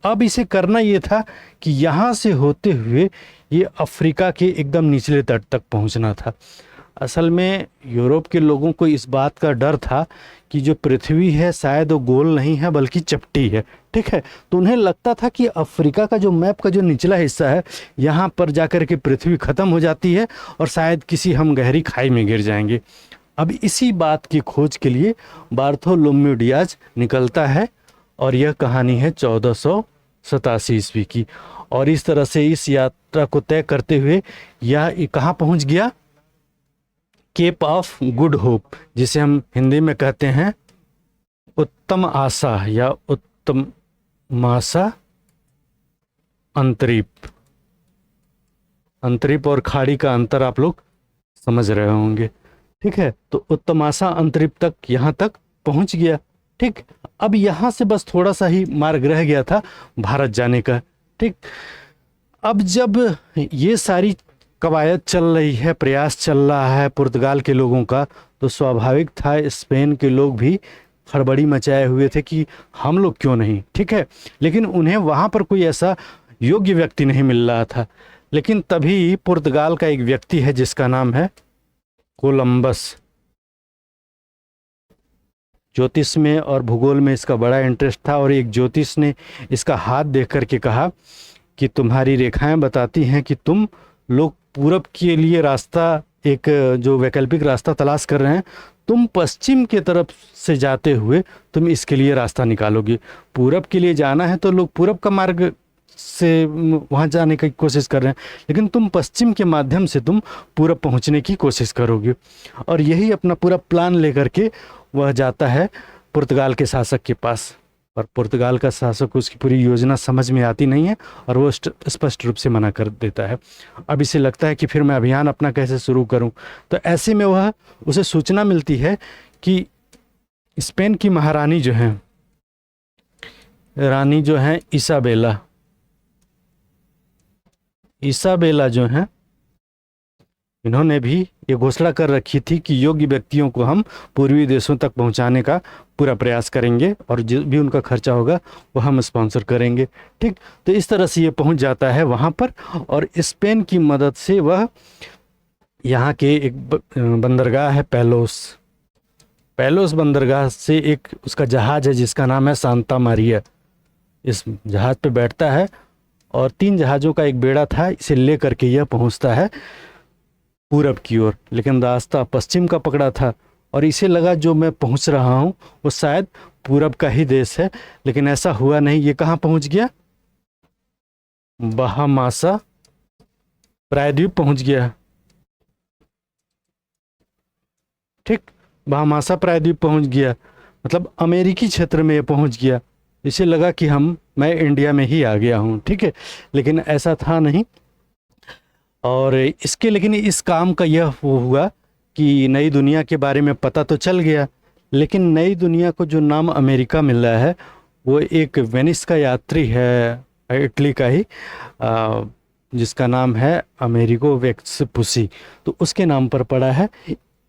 अब इसे करना ये था कि यहाँ से होते हुए ये अफ्रीका के एकदम निचले तट तक पहुँचना था। असल में यूरोप के लोगों को इस बात का डर था कि जो पृथ्वी है शायद वो गोल नहीं है बल्कि चपटी है, ठीक है। तो उन्हें लगता था कि अफ्रीका का जो मैप का जो निचला हिस्सा है यहाँ पर जाकर के पृथ्वी ख़त्म हो जाती है और शायद किसी हम गहरी खाई में गिर जाएंगे। अब इसी बात की खोज के लिए बार्थोलोम्यू डियाज निकलता है और यह कहानी है 1487 ईस्वी की। और इस तरह से इस यात्रा को तय करते हुए यह कहाँ पहुँच गया, केप ऑफ गुड होप, जिसे हम हिंदी में कहते हैं उत्तम आशा या उत्तमाशा अंतरीप। अंतरीप और खाड़ी का अंतर आप लोग समझ रहे होंगे, ठीक है। तो उत्तमाशा अंतरीप तक यहाँ तक पहुँच गया, ठीक। अब यहाँ से बस थोड़ा सा ही मार्ग रह गया था भारत जाने का, ठीक। अब जब ये सारी कवायद चल रही है, प्रयास चल रहा है पुर्तगाल के लोगों का, तो स्वाभाविक था स्पेन के लोग भी हड़बड़ी मचाए हुए थे कि हम लोग क्यों नहीं, ठीक है। लेकिन उन्हें वहाँ पर कोई ऐसा योग्य व्यक्ति नहीं मिल रहा था। लेकिन तभी पुर्तगाल का एक व्यक्ति है जिसका नाम है कोलंबस। ज्योतिष में और भूगोल में इसका बड़ा इंटरेस्ट था और एक ज्योतिष ने इसका हाथ देख करके कहा कि तुम्हारी रेखाएं बताती हैं कि तुम लोग पूरब के लिए रास्ता, एक जो वैकल्पिक रास्ता तलाश कर रहे हैं, तुम पश्चिम के तरफ से जाते हुए तुम इसके लिए रास्ता निकालोगे। पूरब के लिए जाना है तो लोग पूरब का मार्ग से वहाँ जाने की कोशिश कर रहे हैं, लेकिन तुम पश्चिम के माध्यम से तुम पूरब पहुँचने की कोशिश करोगे। और यही अपना पूरा प्लान लेकर के वह जाता है पुर्तगाल के शासक के पास। और पुर्तगाल का शासक को उसकी पूरी योजना समझ में आती नहीं है और वो स्पष्ट रूप से मना कर देता है। अब इसे लगता है कि फिर मैं अभियान अपना कैसे शुरू करूं। तो ऐसे में वह उसे सूचना मिलती है कि स्पेन की महारानी जो हैं, रानी जो हैं इसाबेला जो हैं, इन्होंने भी ये घोषणा कर रखी थी कि योग्य व्यक्तियों को हम पूर्वी देशों तक पहुंचाने का पूरा प्रयास करेंगे और जो भी उनका खर्चा होगा वो हम स्पॉन्सर करेंगे। ठीक, तो इस तरह से ये पहुंच जाता है वहाँ पर और स्पेन की मदद से वह यहाँ के एक बंदरगाह है पैलोस बंदरगाह से एक उसका जहाज़ है जिसका नाम है सांता मारिया। इस जहाज़ पे बैठता है और 3 जहाज़ों का एक बेड़ा था, इसे ले करके यह पहुँचता है पूरब की ओर, लेकिन रास्ता पश्चिम का पकड़ा था और इसे लगा जो मैं पहुंच रहा हूं वो शायद पूरब का ही देश है, लेकिन ऐसा हुआ नहीं। ये कहां पहुंच गया? बहामासा प्रायद्वीप पहुंच गया। ठीक, बहामासा प्रायद्वीप पहुंच गया, मतलब अमेरिकी क्षेत्र में ये पहुंच गया। इसे लगा कि मैं इंडिया में ही आ गया हूं। ठीक है, लेकिन ऐसा था नहीं। और लेकिन इस काम का यह वो हुआ कि नई दुनिया के बारे में पता तो चल गया, लेकिन नई दुनिया को जो नाम अमेरिका मिल रहा है वो एक वेनिस का यात्री है, इटली का ही, जिसका नाम है अमेरिगो वेस्पुसी, तो उसके नाम पर पड़ा है।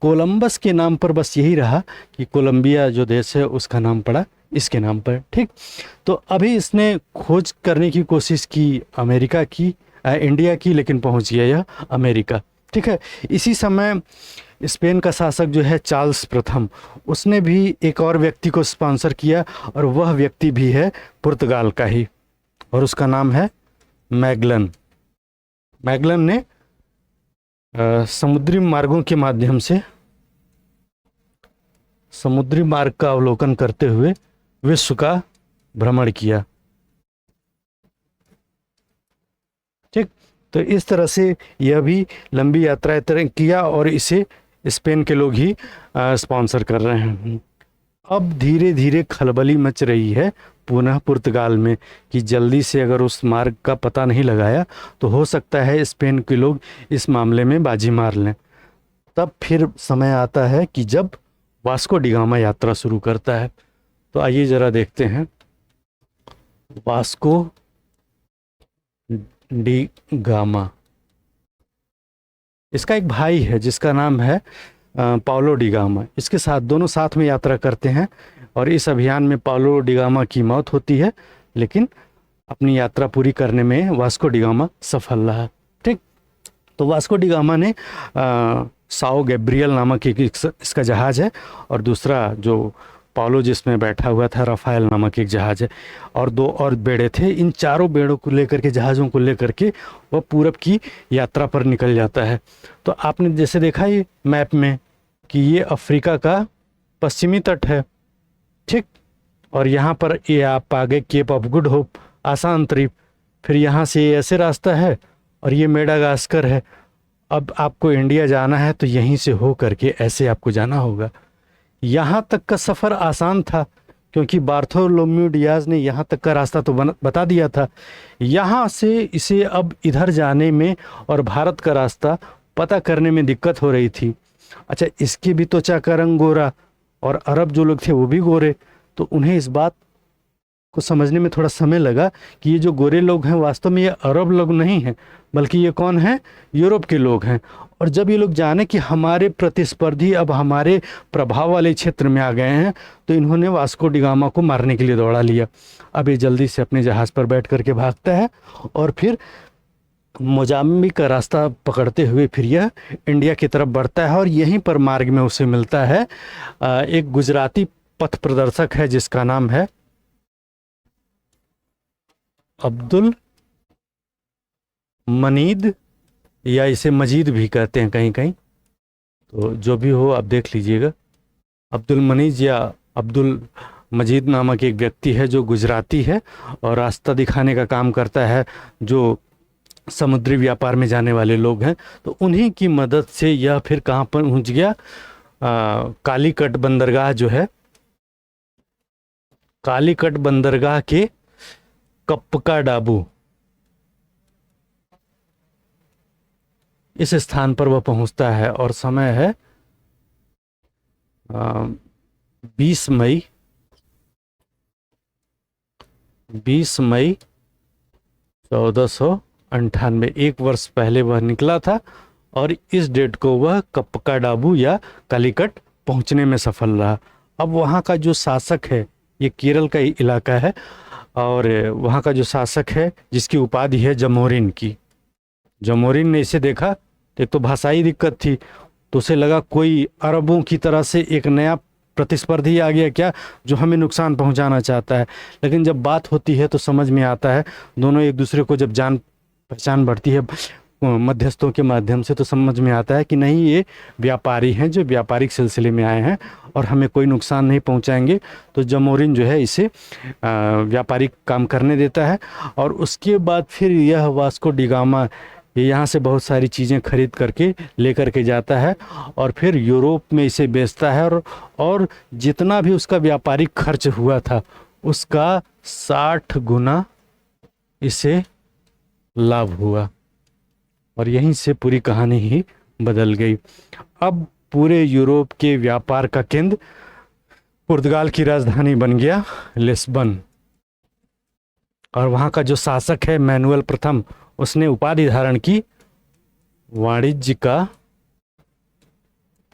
कोलंबस के नाम पर बस यही रहा कि कोलंबिया जो देश है उसका नाम पड़ा इसके नाम पर। ठीक, तो अभी इसने खोज करने की कोशिश की इंडिया की, लेकिन पहुंच गया यह अमेरिका। ठीक है, इसी समय स्पेन का शासक जो है चार्ल्स प्रथम, उसने भी एक और व्यक्ति को स्पॉन्सर किया और वह व्यक्ति भी है पुर्तगाल का ही और उसका नाम है मैगलन ने समुद्री मार्गों के माध्यम से समुद्री मार्ग का अवलोकन करते हुए विश्व का भ्रमण किया। ठीक, तो इस तरह से यह भी लंबी यात्रा तय किया और इसे स्पेन के लोग ही स्पॉन्सर कर रहे हैं। अब धीरे धीरे खलबली मच रही है पुनः पुर्तगाल में कि जल्दी से अगर उस मार्ग का पता नहीं लगाया तो हो सकता है स्पेन के लोग इस मामले में बाजी मार लें। तब फिर समय आता है कि जब वास्को डी गामा यात्रा शुरू करता है। तो आइए ज़रा देखते हैं वास्को डी गामा। इसका एक भाई है जिसका नाम है पाउलो डी गामा। इसके साथ दोनों साथ में यात्रा करते हैं और इस अभियान में पाउलो डी गामा की मौत होती है, लेकिन अपनी यात्रा पूरी करने में वास्को डी गामा सफल रहा। ठीक, तो वास्को डी गामा ने साओ गैब्रियल नामक एक इसका जहाज़ है और दूसरा जो पाउलो जिसमें बैठा हुआ था रफाएल नामक एक जहाज़ है और 2 और बेड़े थे। इन चारों बेड़ों को लेकर के, जहाज़ों को लेकर के वह पूरब की यात्रा पर निकल जाता है। तो आपने जैसे देखा ये मैप में कि ये अफ्रीका का पश्चिमी तट है। ठीक, और यहाँ पर ये आप आगे केप ऑफ गुड होप, आसान द्वीप, फिर यहाँ से ऐसे रास्ता है और ये मेडागास्कर है। अब आपको इंडिया जाना है तो यहीं से हो करके ऐसे आपको जाना होगा। यहाँ तक का सफ़र आसान था क्योंकि बार्थोलोम्यू डियाज ने यहाँ तक का रास्ता तो बता दिया था। यहाँ से इसे अब इधर जाने में और भारत का रास्ता पता करने में दिक्कत हो रही थी। अच्छा, इसकी भी त्वचा का रंग गोरा और अरब जो लोग थे वो भी गोरे, तो उन्हें इस बात को समझने में थोड़ा समय लगा कि ये जो गोरे लोग हैं वास्तव में ये अरब लोग नहीं हैं, बल्कि ये कौन हैं? यूरोप के लोग हैं। और जब ये लोग जाने कि हमारे प्रतिस्पर्धी अब हमारे प्रभाव वाले क्षेत्र में आ गए हैं, तो इन्होंने वास्को डी गामा को मारने के लिए दौड़ा लिया। अब ये जल्दी से अपने जहाज़ पर बैठ करके भागता है और फिर मोजाम्बिक का रास्ता पकड़ते हुए फिर यह इंडिया की तरफ बढ़ता है। और यहीं पर मार्ग में उसे मिलता है एक गुजराती पथ प्रदर्शक है जिसका नाम है अब्दुल मनीद, या इसे मजीद भी कहते हैं कहीं कहीं, तो जो भी हो आप देख लीजिएगा। अब्दुल मनीज या अब्दुल मजीद नामक एक व्यक्ति है जो गुजराती है और रास्ता दिखाने का काम करता है जो समुद्री व्यापार में जाने वाले लोग हैं। तो उन्हीं की मदद से यह फिर कहाँ पर पहुँच गया? कालीकट बंदरगाह जो है, कालीकट बंदरगाह के कप्पका डाबू, इस स्थान पर वह पहुंचता है और समय है 20 मई 1498, 1 वर्ष पहले वह निकला था और इस डेट को वह कप्पका डाबू या कालीकट पहुंचने में सफल रहा। अब वहाँ का जो शासक है, ये केरल का इलाका है, और वहाँ का जो शासक है जिसकी उपाधि है जमोरिन की, जमोरिन ने इसे देखा तो एक तो भाषाई दिक्कत थी, तो उसे लगा कोई अरबों की तरह से एक नया प्रतिस्पर्धी आ गया क्या जो हमें नुकसान पहुंचाना चाहता है। लेकिन जब बात होती है तो समझ में आता है, दोनों एक दूसरे को जब जान पहचान बढ़ती है मध्यस्थों के माध्यम से, तो समझ में आता है कि नहीं, ये व्यापारी हैं जो व्यापारिक सिलसिले में आए हैं और हमें कोई नुकसान नहीं पहुंचाएंगे। तो जमोरिन जो है इसे व्यापारिक काम करने देता है और उसके बाद फिर यह वास्को डिगामा ये यहाँ से बहुत सारी चीज़ें खरीद करके लेकर के जाता है और फिर यूरोप में इसे बेचता है और जितना भी उसका व्यापारिक खर्च हुआ था उसका 60 गुना इसे लाभ हुआ और यहीं से पूरी कहानी ही बदल गई। अब पूरे यूरोप के व्यापार का केंद्र पुर्तगाल की राजधानी बन गया लिस्बन, और वहाँ का जो शासक है मैनुअल प्रथम, उसने उपाधि धारण की वाणिज्य का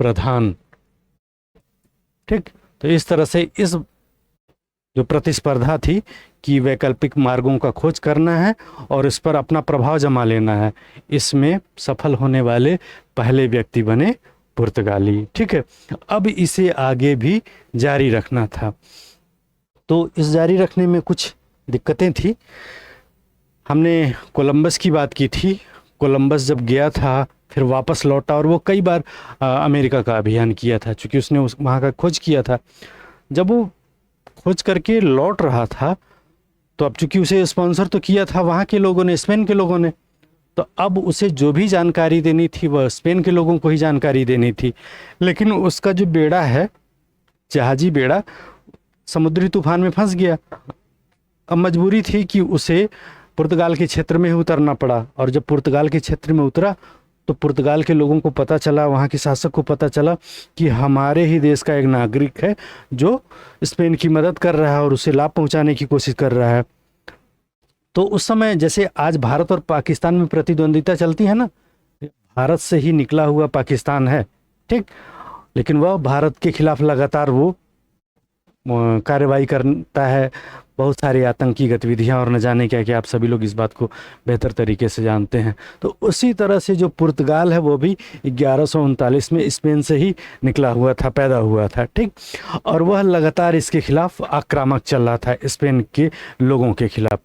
प्रधान। ठीक, तो इस तरह से इस जो प्रतिस्पर्धा थी कि वैकल्पिक मार्गों का खोज करना है और इस पर अपना प्रभाव जमा लेना है, इसमें सफल होने वाले पहले व्यक्ति बने पुर्तगाली। ठीक है, अब इसे आगे भी जारी रखना था, तो इस जारी रखने में कुछ दिक्कतें थी। हमने कोलंबस की बात की थी। कोलंबस जब गया था फिर वापस लौटा और वो कई बार अमेरिका का अभियान किया था, क्योंकि उसने वहाँ का खोज किया था। जब वो खोज करके लौट रहा था तो अब चूंकि उसे स्पॉन्सर तो किया था वहाँ के लोगों ने, स्पेन के लोगों ने, तो अब उसे जो भी जानकारी देनी थी वह स्पेन के लोगों को ही जानकारी देनी थी। लेकिन उसका जो बेड़ा है, जहाजी बेड़ा, समुद्री तूफान में फंस गया। अब मजबूरी थी कि उसे पुर्तगाल के क्षेत्र में ही उतरना पड़ा, और जब पुर्तगाल के क्षेत्र में उतरा तो पुर्तगाल के लोगों को पता चला, वहाँ के शासक को पता चला कि हमारे ही देश का एक नागरिक है जो स्पेन की मदद कर रहा है और उसे लाभ पहुँचाने की कोशिश कर रहा है। तो उस समय जैसे आज भारत और पाकिस्तान में प्रतिद्वंदिता चलती है ना, भारत से ही निकला हुआ पाकिस्तान है, ठीक, लेकिन वह भारत के खिलाफ लगातार वो कार्रवाई करता है, बहुत सारी आतंकी गतिविधियां और न जाने क्या क्या, आप सभी लोग इस बात को बेहतर तरीके से जानते हैं। तो उसी तरह से जो पुर्तगाल है वो भी 1139 में स्पेन से ही निकला हुआ था, पैदा हुआ था, ठीक, और वह लगातार इसके खिलाफ आक्रामक चल रहा था, स्पेन के लोगों के खिलाफ।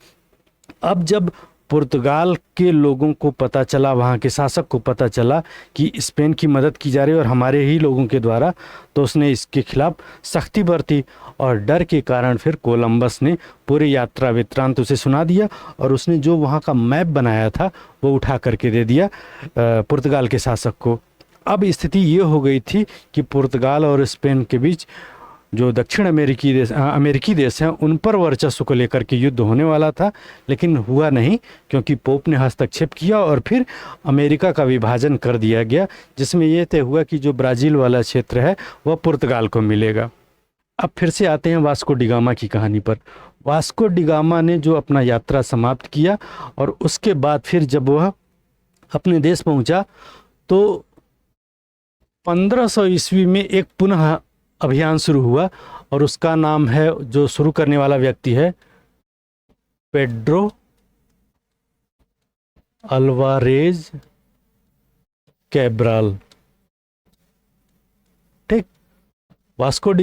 अब जब पुर्तगाल के लोगों को पता चला, वहाँ के शासक को पता चला कि स्पेन की मदद की जा रही है और हमारे ही लोगों के द्वारा, तो उसने इसके खिलाफ सख्ती बरती और डर के कारण फिर कोलंबस ने पूरी यात्रा वृत्तांत उसे सुना दिया और उसने जो वहाँ का मैप बनाया था वो उठा करके दे दिया पुर्तगाल के शासक को। अब स्थिति ये हो गई थी कि पुर्तगाल और स्पेन के बीच जो दक्षिण अमेरिकी देश हैं उन पर वर्चस्व को लेकर के युद्ध होने वाला था, लेकिन हुआ नहीं क्योंकि पोप ने हस्तक्षेप किया और फिर अमेरिका का विभाजन कर दिया गया, जिसमें यह तय हुआ कि जो ब्राज़ील वाला क्षेत्र है वह पुर्तगाल को मिलेगा। अब फिर से आते हैं वास्को डिगामा की कहानी पर। वास्को डिगामा ने जो अपना यात्रा समाप्त किया और उसके बाद फिर जब वह अपने देश पहुंचा तो 1500 ईस्वी में एक पुनः अभियान शुरू हुआ और उसका नाम है, जो शुरू करने वाला व्यक्ति है, पेड्रो अल्वारेज कैब्राल। ठीक, वास्को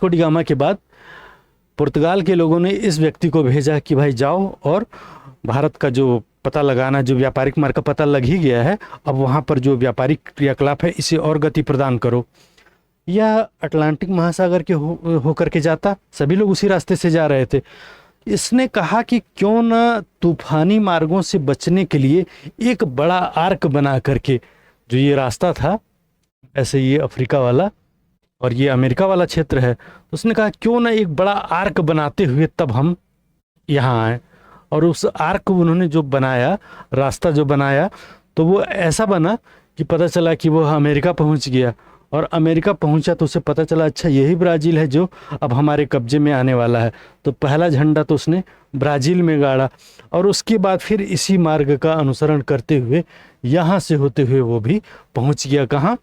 डिगामा के बाद पुर्तगाल के लोगों ने इस व्यक्ति को भेजा कि भाई जाओ और भारत का जो पता लगाना, जो व्यापारिक मार्ग का पता लग ही गया है, अब वहाँ पर जो व्यापारिक क्रियाकलाप है इसे और गति प्रदान करो। यह अटलांटिक महासागर के होकर के जाता, सभी लोग उसी रास्ते से जा रहे थे। इसने कहा कि क्यों न तूफानी मार्गों से बचने के लिए एक बड़ा आर्क बना करके, जो ये रास्ता था ऐसे ये अफ्रीका वाला, और ये अमेरिका वाला क्षेत्र है। तो उसने कहा क्यों ना एक बड़ा आर्क बनाते हुए तब हम यहाँ आए। और उस आर्क को उन्होंने जो बनाया, रास्ता जो बनाया, तो वो ऐसा बना कि पता चला कि वो अमेरिका पहुँच गया। और अमेरिका पहुंचा तो उसे पता चला अच्छा यही ब्राज़ील है जो अब हमारे कब्जे में आने वाला है। तो पहला झंडा तो उसने ब्राज़ील में गाड़ा और उसके बाद फिर इसी मार्ग का अनुसरण करते हुए यहाँ से होते हुए वो भी पहुंच गया कहाँ,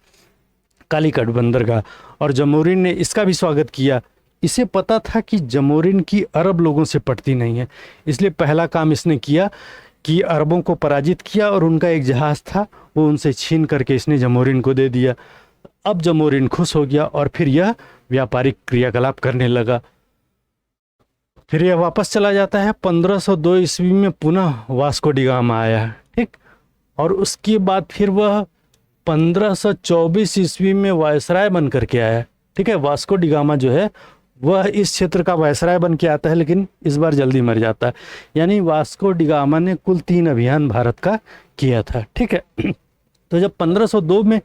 कालीकट बंदरगाह। और जमोरिन ने इसका भी स्वागत किया। इसे पता था कि जमोरिन की अरब लोगों से पटती नहीं है, इसलिए पहला काम इसने किया कि अरबों को पराजित किया और उनका एक जहाज़ था वो उनसे छीन करके इसने जमोरिन को दे दिया। अब जमोरिन खुश हो गया और फिर यह व्यापारिक क्रियाकलाप करने लगा। फिर यह वापस चला जाता है। 1502 ईस्वी में पुनः वास्को डी गामा आया, ठीक। और उसके बाद फिर वह 1524 ईस्वी में वायसराय बन करके आया, ठीक है। वास्को डी गामा जो है वह इस क्षेत्र का वायसराय बन के आता है, लेकिन इस बार जल्दी मर जाता है। यानी वास्को डी गामा ने कुल 3 अभियान भारत का किया था, ठीक है। तो जब 1502 में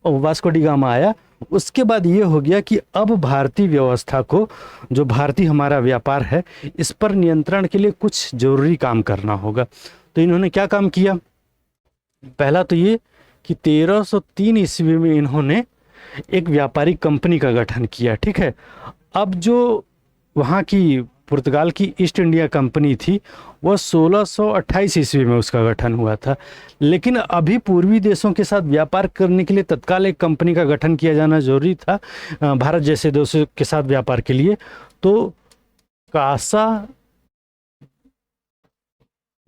वास्को डी गामा आया, उसके बाद ये हो गया कि अब भारतीय व्यवस्था को, जो भारतीय हमारा व्यापार है, इस पर नियंत्रण के लिए कुछ जरूरी काम करना होगा। तो इन्होंने क्या काम किया? पहला तो ये कि 1303 ईस्वी में इन्होंने एक व्यापारिक कंपनी का गठन किया, ठीक है। अब जो वहाँ की पुर्तगाल की ईस्ट इंडिया कंपनी थी वह 1628 ईस्वी में उसका गठन हुआ था, लेकिन अभी पूर्वी देशों के साथ व्यापार करने के लिए तत्काल एक कंपनी का गठन किया जाना जरूरी था भारत जैसे देशों के साथ व्यापार के लिए। तो कासा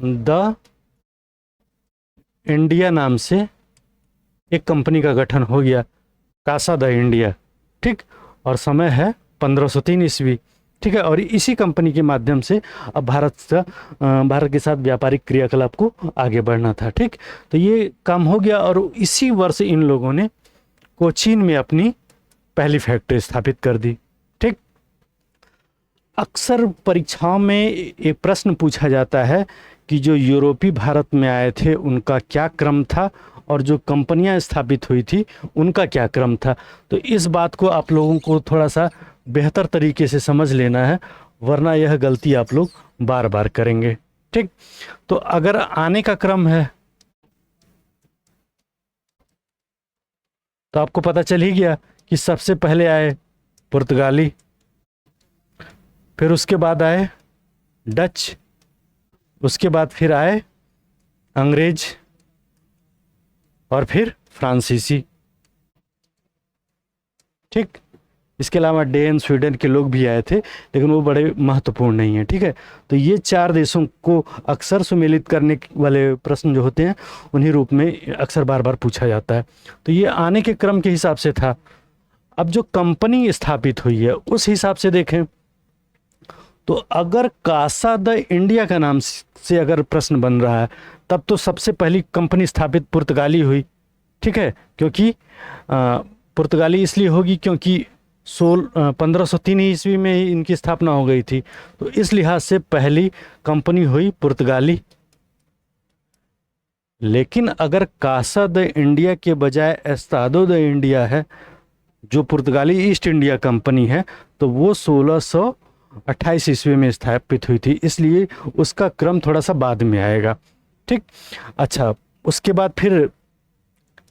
द इंडिया नाम से एक कंपनी का गठन हो गया, कासा द इंडिया, ठीक। और समय है 1503 ईस्वी, ठीक है। और इसी कंपनी के माध्यम से अब भारत के साथ व्यापारिक क्रियाकलाप को आगे बढ़ना था, ठीक। तो ये काम हो गया और इसी वर्ष इन लोगों ने कोचीन में अपनी पहली फैक्ट्री स्थापित कर दी, ठीक। अक्सर परीक्षाओं में एक प्रश्न पूछा जाता है कि जो यूरोपी भारत में आए थे उनका क्या क्रम था और जो कंपनियां स्थापित हुई थी उनका क्या क्रम था। तो इस बात को आप लोगों को थोड़ा सा बेहतर तरीके से समझ लेना है, वरना यह गलती आप लोग बार बार करेंगे, ठीक। तो अगर आने का क्रम है तो आपको पता चल ही गया कि सबसे पहले आए पुर्तगाली, फिर उसके बाद आए डच, उसके बाद फिर आए अंग्रेज और फिर फ्रांसीसी, ठीक। इसके अलावा डेन, स्वीडन के लोग भी आए थे, लेकिन वो बड़े महत्वपूर्ण नहीं है, ठीक है। तो ये 4 देशों को अक्सर सुमेलित करने वाले प्रश्न जो होते हैं उन्हीं रूप में अक्सर बार बार पूछा जाता है। तो ये आने के क्रम के हिसाब से था। अब जो कंपनी स्थापित हुई है उस हिसाब से देखें तो अगर कासा द इंडिया का नाम से अगर प्रश्न बन रहा है तब तो सबसे पहली कंपनी स्थापित पुर्तगाली हुई, ठीक है। क्योंकि पुर्तगाली इसलिए होगी क्योंकि 1503 ईस्वी में ही इनकी स्थापना हो गई थी, तो इस लिहाज से पहली कंपनी हुई पुर्तगाली। लेकिन अगर कासा द इंडिया के बजाय एस्तादो द इंडिया है जो पुर्तगाली ईस्ट इंडिया कंपनी है, तो वो 1628 ईस्वी में स्थापित हुई थी, इसलिए उसका क्रम थोड़ा सा बाद में आएगा, ठीक। अच्छा, उसके बाद फिर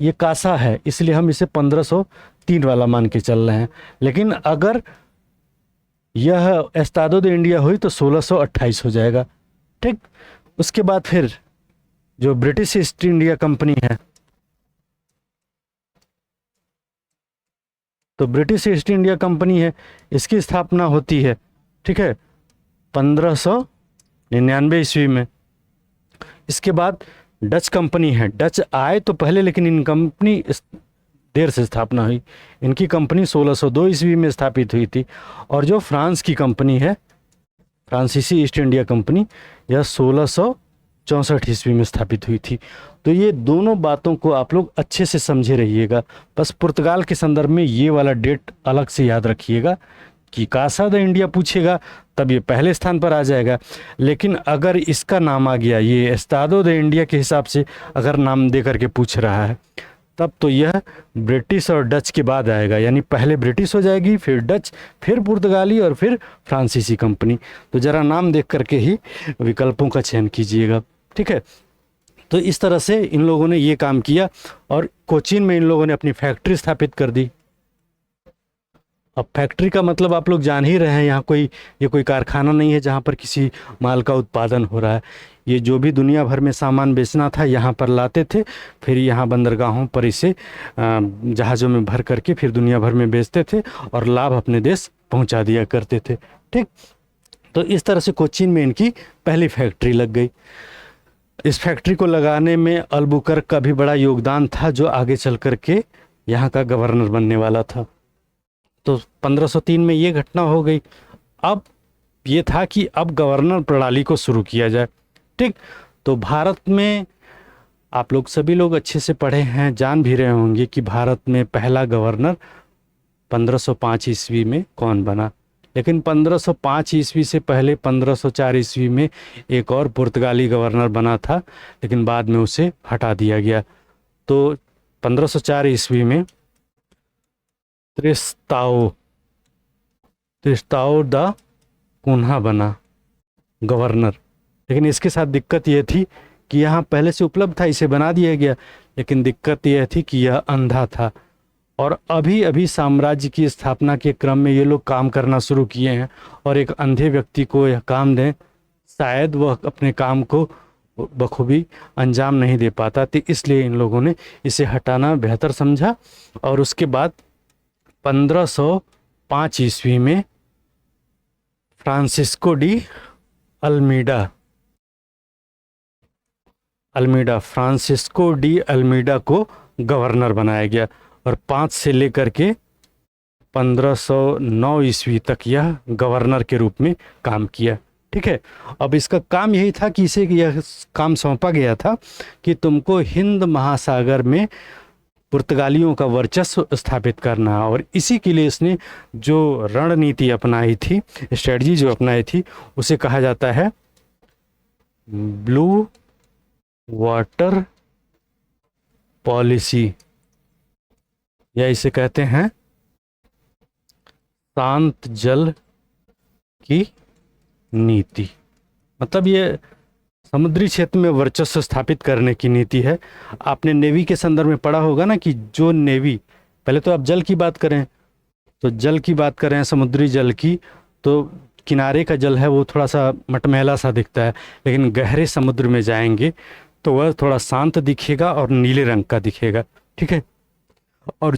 ये कासा है इसलिए हम इसे 1503 वाला मान के चल रहे हैं, लेकिन अगर यह एस्तादो द इंडिया हुई तो 1628 हो जाएगा, ठीक। उसके बाद फिर जो ब्रिटिश ईस्ट इंडिया कंपनी है, तो ब्रिटिश ईस्ट इंडिया कंपनी है, इसकी स्थापना होती है, ठीक है, 1599 ईस्वी में। इसके बाद डच कंपनी है, डच आए तो पहले लेकिन इन कंपनी देर से स्थापना हुई। इनकी कंपनी 1602 ईस्वी में स्थापित हुई थी। और जो फ्रांस की कंपनी है, फ्रांसीसी ईस्ट इंडिया कंपनी, यह 1664 ईस्वी में स्थापित हुई थी। तो ये दोनों बातों को आप लोग अच्छे से समझे रहिएगा। बस पुर्तगाल के संदर्भ में ये वाला डेट अलग से याद रखिएगा कि कासा द इंडिया पूछेगा तब ये पहले स्थान पर आ जाएगा। लेकिन अगर इसका नाम आ गया, ये एस्तादो द इंडिया के हिसाब से अगर नाम दे करके पूछ रहा है, तब तो यह ब्रिटिश और डच के बाद आएगा, यानी पहले ब्रिटिश हो जाएगी, फिर डच, फिर पुर्तगाली और फिर फ्रांसीसी कंपनी। तो ज़रा नाम देख करके ही विकल्पों का चयन कीजिएगा, ठीक है। तो इस तरह से इन लोगों ने ये काम किया और कोचीन में इन लोगों ने अपनी फैक्ट्री स्थापित कर दी। अब फैक्ट्री का मतलब आप लोग जान ही रहे हैं, यहाँ ये कोई कारखाना नहीं है जहाँ पर किसी माल का उत्पादन हो रहा है। ये जो भी दुनिया भर में सामान बेचना था यहाँ पर लाते थे, फिर यहाँ बंदरगाहों पर इसे जहाज़ों में भर करके फिर दुनिया भर में बेचते थे और लाभ अपने देश पहुँचा दिया करते थे, ठीक। तो इस तरह से कोचीन में इनकी पहली फैक्ट्री लग गई। इस फैक्ट्री को लगाने में अल्बुकर्क का भी बड़ा योगदान था, जो आगे चल कर के यहाँ का गवर्नर बनने वाला था। तो 1503 में ये घटना हो गई। अब ये था कि अब गवर्नर प्रणाली को शुरू किया जाए, ठीक। तो भारत में आप लोग सभी लोग अच्छे से पढ़े हैं, जान भी रहे होंगे कि भारत में पहला गवर्नर 1505 ईस्वी में कौन बना। लेकिन 1505 ईस्वी से पहले 1504 ईस्वी में एक और पुर्तगाली गवर्नर बना था, लेकिन बाद में उसे हटा दिया गया। तो 1504 ईस्वी में त्रिस्ताओ दा कुन्हा बना गवर्नर। लेकिन इसके साथ दिक्कत यह थी कि यहाँ पहले से उपलब्ध था, इसे बना दिया गया, लेकिन दिक्कत यह थी कि यह अंधा था और अभी अभी साम्राज्य की स्थापना के क्रम में ये लोग काम करना शुरू किए हैं और एक अंधे व्यक्ति को यह काम दें, शायद वह अपने काम को बखूबी अंजाम नहीं दे पाता। तो इसलिए इन लोगों ने इसे हटाना बेहतर समझा। और उसके बाद 1505 ईस्वी में फ्रांसिस्को डी अल्मीडा को गवर्नर बनाया गया और 5 से लेकर के 1509 ईस्वी तक यह गवर्नर के रूप में काम किया, ठीक है। अब इसका काम यही था कि इसे यह काम सौंपा गया था कि तुमको हिंद महासागर में पुर्तगालियों का वर्चस्व स्थापित करना, और इसी के लिए इसने जो रणनीति अपनाई थी, स्ट्रेटजी जो अपनाई थी, उसे कहा जाता है ब्लू वाटर पॉलिसी, या इसे कहते हैं शांत जल की नीति। मतलब ये समुद्री क्षेत्र में वर्चस्व स्थापित करने की नीति है। आपने नेवी के संदर्भ में पढ़ा होगा ना कि जो नेवी, पहले तो आप जल की बात करें तो जल की बात करें समुद्री जल की, तो किनारे का जल है वो थोड़ा सा मटमैला सा दिखता है, लेकिन गहरे समुद्र में जाएंगे तो वह थोड़ा शांत दिखेगा और नीले रंग का दिखेगा, ठीक है। और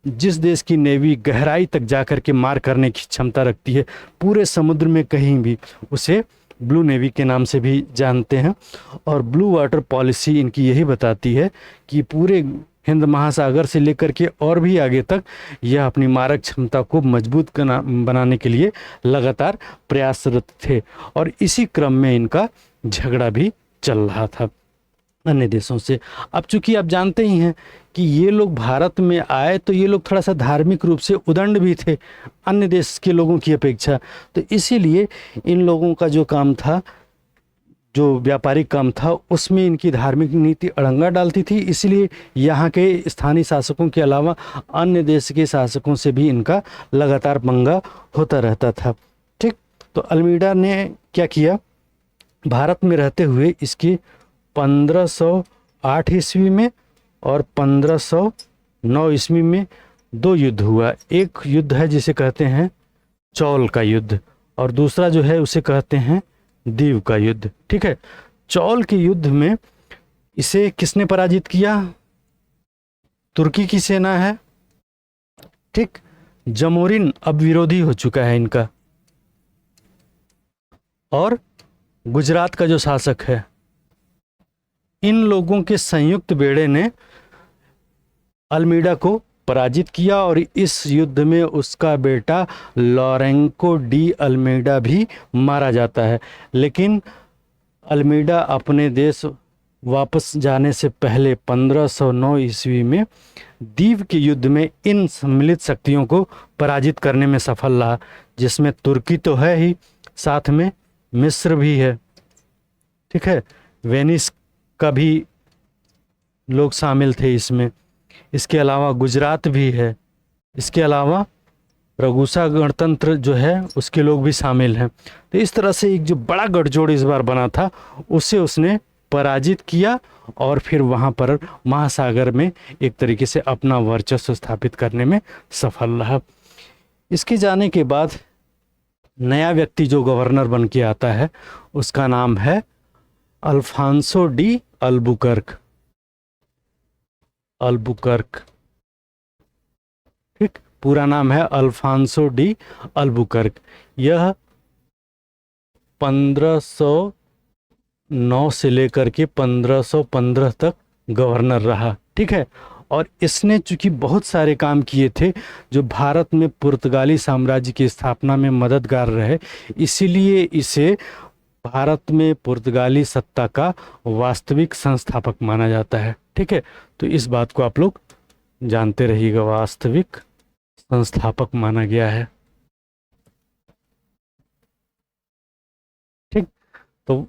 जिस देश की नेवी गहराई तक जाकर के मार करने की क्षमता रखती है पूरे समुद्र में कहीं भी, उसे ब्लू नेवी के नाम से भी जानते हैं। और ब्लू वाटर पॉलिसी इनकी यही बताती है कि पूरे हिंद महासागर से लेकर के और भी आगे तक यह अपनी मारक क्षमता को मजबूत बनाने के लिए लगातार प्रयासरत थे। और इसी क्रम में इनका झगड़ा भी चल रहा था अन्य देशों से। अब चूंकि आप जानते ही हैं कि ये लोग भारत में आए तो ये लोग थोड़ा सा धार्मिक रूप से उदंड भी थे अन्य देश के लोगों की अपेक्षा, तो इसीलिए इन लोगों का जो काम था, जो व्यापारिक काम था, उसमें इनकी धार्मिक नीति अड़ंगा डालती थी। इसलिए यहाँ के स्थानीय शासकों के अलावा अन्य देश के शासकों से भी इनका लगातार पंगा होता रहता था, ठीक। तो अल्मीडा ने क्या किया, भारत में रहते हुए इसकी 1508 ईस्वी में और 1509 ईस्वी में 2 युद्ध हुआ। एक युद्ध है जिसे कहते हैं चौल का युद्ध, और दूसरा जो है उसे कहते हैं दीव का युद्ध, ठीक है। चौल के युद्ध में इसे किसने पराजित किया, तुर्की की सेना है, ठीक। जमोरिन अब विरोधी हो चुका है इनका, और गुजरात का जो शासक है, इन लोगों के संयुक्त बेड़े ने अल्मीडा को पराजित किया। और इस युद्ध में उसका बेटा लॉरेंको डी अल्मीडा भी मारा जाता है। लेकिन अल्मीडा अपने देश वापस जाने से पहले 1509 ईस्वी में दीव के युद्ध में इन सम्मिलित शक्तियों को पराजित करने में सफल रहा, जिसमें तुर्की तो है ही, साथ में मिस्र भी है, ठीक है। वेनिस का भी लोग शामिल थे इसमें। इसके अलावा गुजरात भी है, इसके अलावा रघुसा गणतंत्र जो है उसके लोग भी शामिल हैं। तो इस तरह से एक जो बड़ा गठजोड़ इस बार बना था उसे उसने पराजित किया और फिर वहाँ पर महासागर में एक तरीके से अपना वर्चस्व स्थापित करने में सफल रहा। इसके जाने के बाद नया व्यक्ति जो गवर्नर बन के आता है उसका नाम है अल्फांसो डी अल्बुकर्क। अल्बुकर्क, ठीक, पूरा नाम है अल्फांसो डी अल्बुकर्क। यह 1509 से लेकर के 1515 तक गवर्नर रहा, ठीक है। और इसने चूंकि बहुत सारे काम किए थे जो भारत में पुर्तगाली साम्राज्य की स्थापना में मददगार रहे, इसीलिए इसे भारत में पुर्तगाली सत्ता का वास्तविक संस्थापक माना जाता है, ठीक है। तो इस बात को आप लोग जानते रहिएगा, वास्तविक संस्थापक माना गया है, ठीक। तो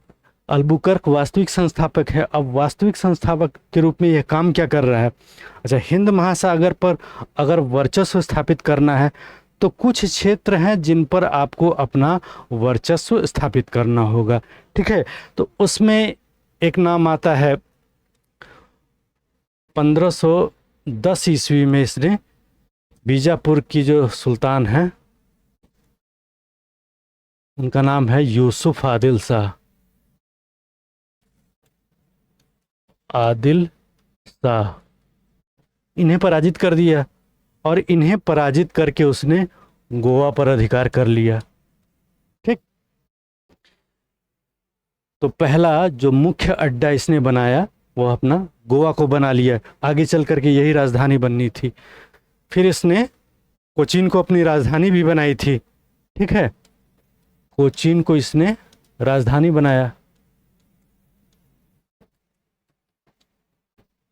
अल्बुकर्क वास्तविक संस्थापक है। अब वास्तविक संस्थापक के रूप में यह काम क्या कर रहा है? अच्छा, हिंद महासागर पर अगर वर्चस्व स्थापित करना है तो कुछ क्षेत्र हैं जिन पर आपको अपना वर्चस्व स्थापित करना होगा, ठीक है। तो उसमें एक नाम आता है 1510 ईस्वी में इसने बीजापुर की जो सुल्तान है उनका नाम है यूसुफ आदिल शाह। आदिल शाह, इन्हें पराजित कर दिया और इन्हें पराजित करके उसने गोवा पर अधिकार कर लिया, ठीक। तो पहला जो मुख्य अड्डा इसने बनाया वो अपना गोवा को बना लिया, आगे चल करके यही राजधानी बननी थी। फिर इसने कोचीन को अपनी राजधानी भी बनाई थी, ठीक है। कोचीन को इसने राजधानी बनाया।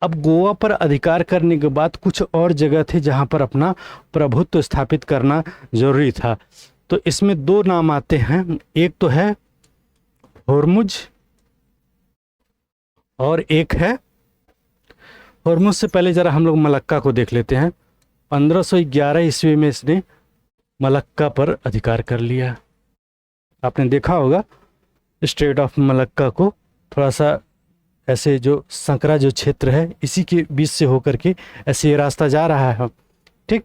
अब गोवा पर अधिकार करने के बाद कुछ और जगह थे जहां पर अपना प्रभुत्व स्थापित करना जरूरी था। तो इसमें दो नाम आते हैं, एक तो है होर्मुज और एक है, होर्मुज से पहले जरा हम लोग मलक्का को देख लेते हैं। 1511 ईस्वी में इसने मलक्का पर अधिकार कर लिया। आपने देखा होगा स्टेट ऑफ मलक्का को, थोड़ा सा ऐसे जो संकरा जो क्षेत्र है इसी के बीच से होकर के ऐसे ये रास्ता जा रहा है, ठीक।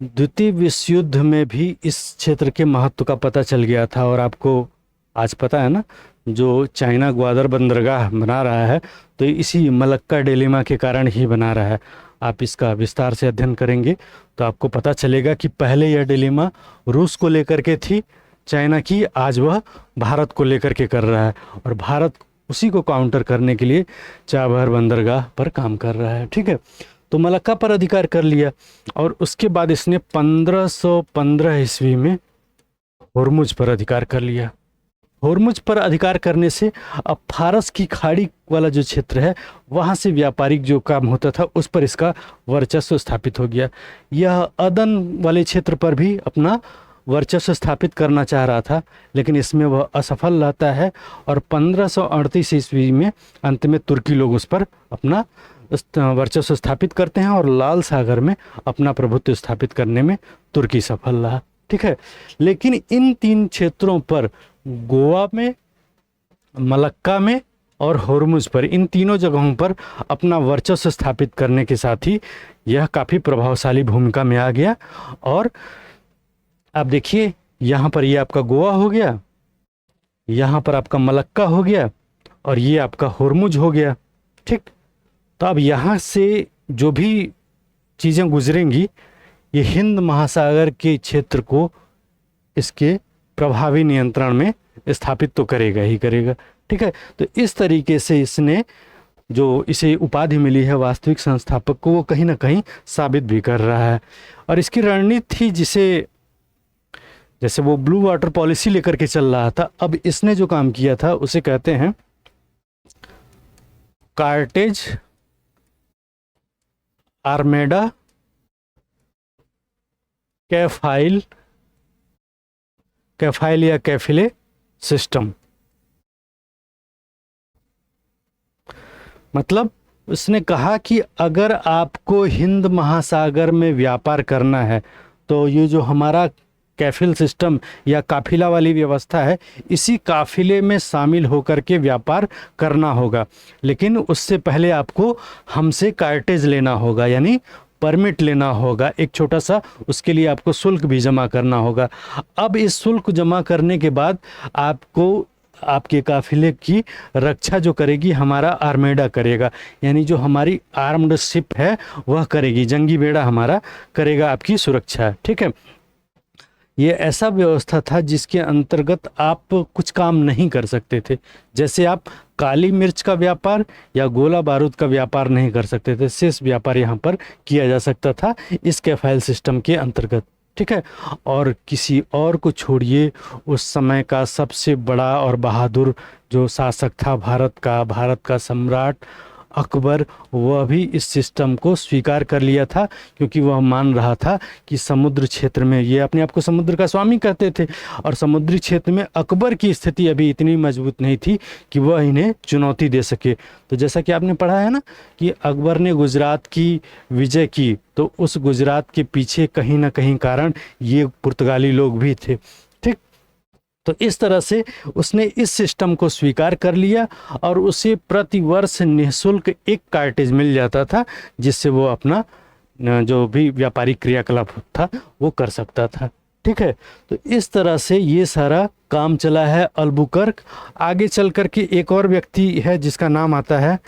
द्वितीय विश्व युद्ध में भी इस क्षेत्र के महत्व का पता चल गया था। और आपको आज पता है ना, जो चाइना ग्वादर बंदरगाह बना रहा है तो इसी मलक्का डिलेमा के कारण ही बना रहा है। आप इसका विस्तार से अध्ययन करेंगे तो आपको पता चलेगा कि पहले यह डिलेमा रूस को लेकर के थी चाइना की, आज वह भारत को लेकर के कर रहा है और भारत उसी को काउंटर करने के लिए चाबहार बंदरगाह पर काम कर रहा है, ठीक है। तो मलक्का पर अधिकार कर लिया और उसके बाद इसने 1515 ईस्वी में होर्मुज पर अधिकार कर लिया। होर्मुज पर अधिकार करने से अब फारस की खाड़ी वाला जो क्षेत्र है वहाँ से व्यापारिक जो काम होता था उस पर इसका वर्चस्व स्थापित हो गया। यह अदन वाले क्षेत्र पर भी अपना वर्चस्व स्थापित करना चाह रहा था, लेकिन इसमें वह असफल रहता है और 1538 ईस्वी में अंत में तुर्की लोग उस पर अपना वर्चस्व स्थापित करते हैं और लाल सागर में अपना प्रभुत्व स्थापित करने में तुर्की सफल रहा, ठीक है। लेकिन इन तीन क्षेत्रों पर, गोवा में, मलक्का में और होर्मुज पर, इन तीनों जगहों पर अपना वर्चस्व स्थापित करने के साथ ही यह काफ़ी प्रभावशाली भूमिका में आ गया। और आप देखिए यहाँ पर ये आपका गोवा हो गया, यहाँ पर आपका मलक्का हो गया और ये आपका होर्मुज हो गया, ठीक। तो अब यहाँ से जो भी चीज़ें गुजरेंगी ये हिंद महासागर के क्षेत्र को इसके प्रभावी नियंत्रण में स्थापित तो करेगा ही करेगा, ठीक है। तो इस तरीके से इसने जो इसे उपाधि मिली है वास्तविक संस्थापक को, वो कहीं ना कहीं साबित भी कर रहा है। और इसकी रणनीति थी जिसे, जैसे वो ब्लू वाटर पॉलिसी लेकर के चल रहा था, अब इसने जो काम किया था उसे कहते हैं कार्टेज आर्मेडा कैफाइल या कैफिले सिस्टम। मतलब उसने कहा कि अगर आपको हिंद महासागर में व्यापार करना है तो ये जो हमारा कैफिल सिस्टम या काफिला वाली व्यवस्था है, इसी काफिले में शामिल होकर के व्यापार करना होगा, लेकिन उससे पहले आपको हमसे कार्टेज लेना होगा, यानी परमिट लेना होगा एक छोटा सा, उसके लिए आपको शुल्क भी जमा करना होगा। अब इस शुल्क जमा करने के बाद आपको आपके काफिले की रक्षा जो करेगी हमारा आर्मेडा करेगा, यानी जो हमारी आर्म्ड शिप है वह करेगी, जंगी बेड़ा हमारा करेगा आपकी सुरक्षा। ठीक है, ये ऐसा व्यवस्था था जिसके अंतर्गत आप कुछ काम नहीं कर सकते थे, जैसे आप काली मिर्च का व्यापार या गोला बारूद का व्यापार नहीं कर सकते थे, शेष व्यापार यहाँ पर किया जा सकता था इस कैफाइल सिस्टम के अंतर्गत। ठीक है, और किसी और को छोड़िए, उस समय का सबसे बड़ा और बहादुर जो शासक था भारत का सम्राट अकबर, वह भी इस सिस्टम को स्वीकार कर लिया था, क्योंकि वह मान रहा था कि समुद्र क्षेत्र में, ये अपने आप को समुद्र का स्वामी कहते थे, और समुद्री क्षेत्र में अकबर की स्थिति अभी इतनी मजबूत नहीं थी कि वह इन्हें चुनौती दे सके। तो जैसा कि आपने पढ़ा है ना कि अकबर ने गुजरात की विजय की, तो उस गुजरात के पीछे कहीं ना कहीं कारण ये पुर्तगाली लोग भी थे। ठीक, तो इस तरह से उसने इस सिस्टम को स्वीकार कर लिया और उसे प्रतिवर्ष निःशुल्क एक कार्टेज मिल जाता था, जिससे वो अपना जो भी व्यापारिक क्रियाकलाप था वो कर सकता था। ठीक है, तो इस तरह से ये सारा काम चला है अल्बुकर्क। आगे चल कर के एक और व्यक्ति है जिसका नाम आता है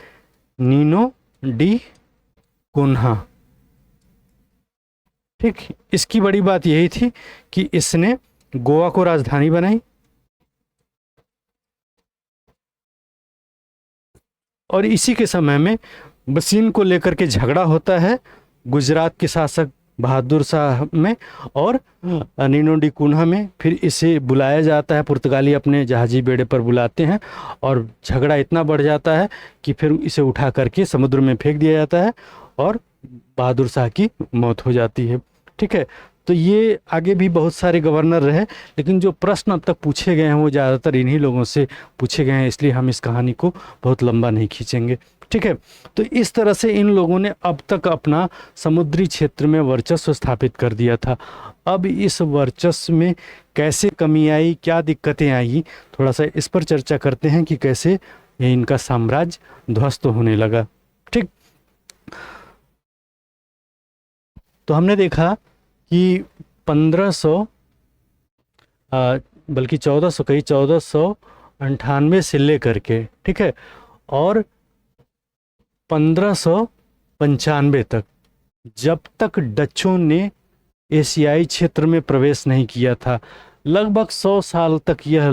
नीनो डी कुन्हा। ठीक, इसकी बड़ी बात यही थी कि इसने गोवा को राजधानी बनाई, और इसी के समय में बसीन को लेकर के झगड़ा होता है गुजरात के शासक बहादुर शाह में और नीनो डी कुन्हा में। फिर इसे बुलाया जाता है, पुर्तगाली अपने जहाजी बेड़े पर बुलाते हैं, और झगड़ा इतना बढ़ जाता है कि फिर इसे उठा करके समुद्र में फेंक दिया जाता है और बहादुर शाह की मौत हो जाती है। ठीक है, तो ये आगे भी बहुत सारे गवर्नर रहे, लेकिन जो प्रश्न अब तक पूछे गए हैं वो ज़्यादातर इन्हीं लोगों से पूछे गए हैं, इसलिए हम इस कहानी को बहुत लंबा नहीं खींचेंगे। ठीक है, तो इस तरह से इन लोगों ने अब तक अपना समुद्री क्षेत्र में वर्चस्व स्थापित कर दिया था। अब इस वर्चस्व में कैसे कमी आई, क्या दिक्कतें आई, थोड़ा सा इस पर चर्चा करते हैं कि कैसे ये इनका साम्राज्य ध्वस्त होने लगा। ठीक, तो हमने देखा कि 1500 बल्कि 1498 से लेकर के, ठीक है, और 1595 तक, जब तक डचों ने एशियाई क्षेत्र में प्रवेश नहीं किया था, लगभग 100 साल तक यह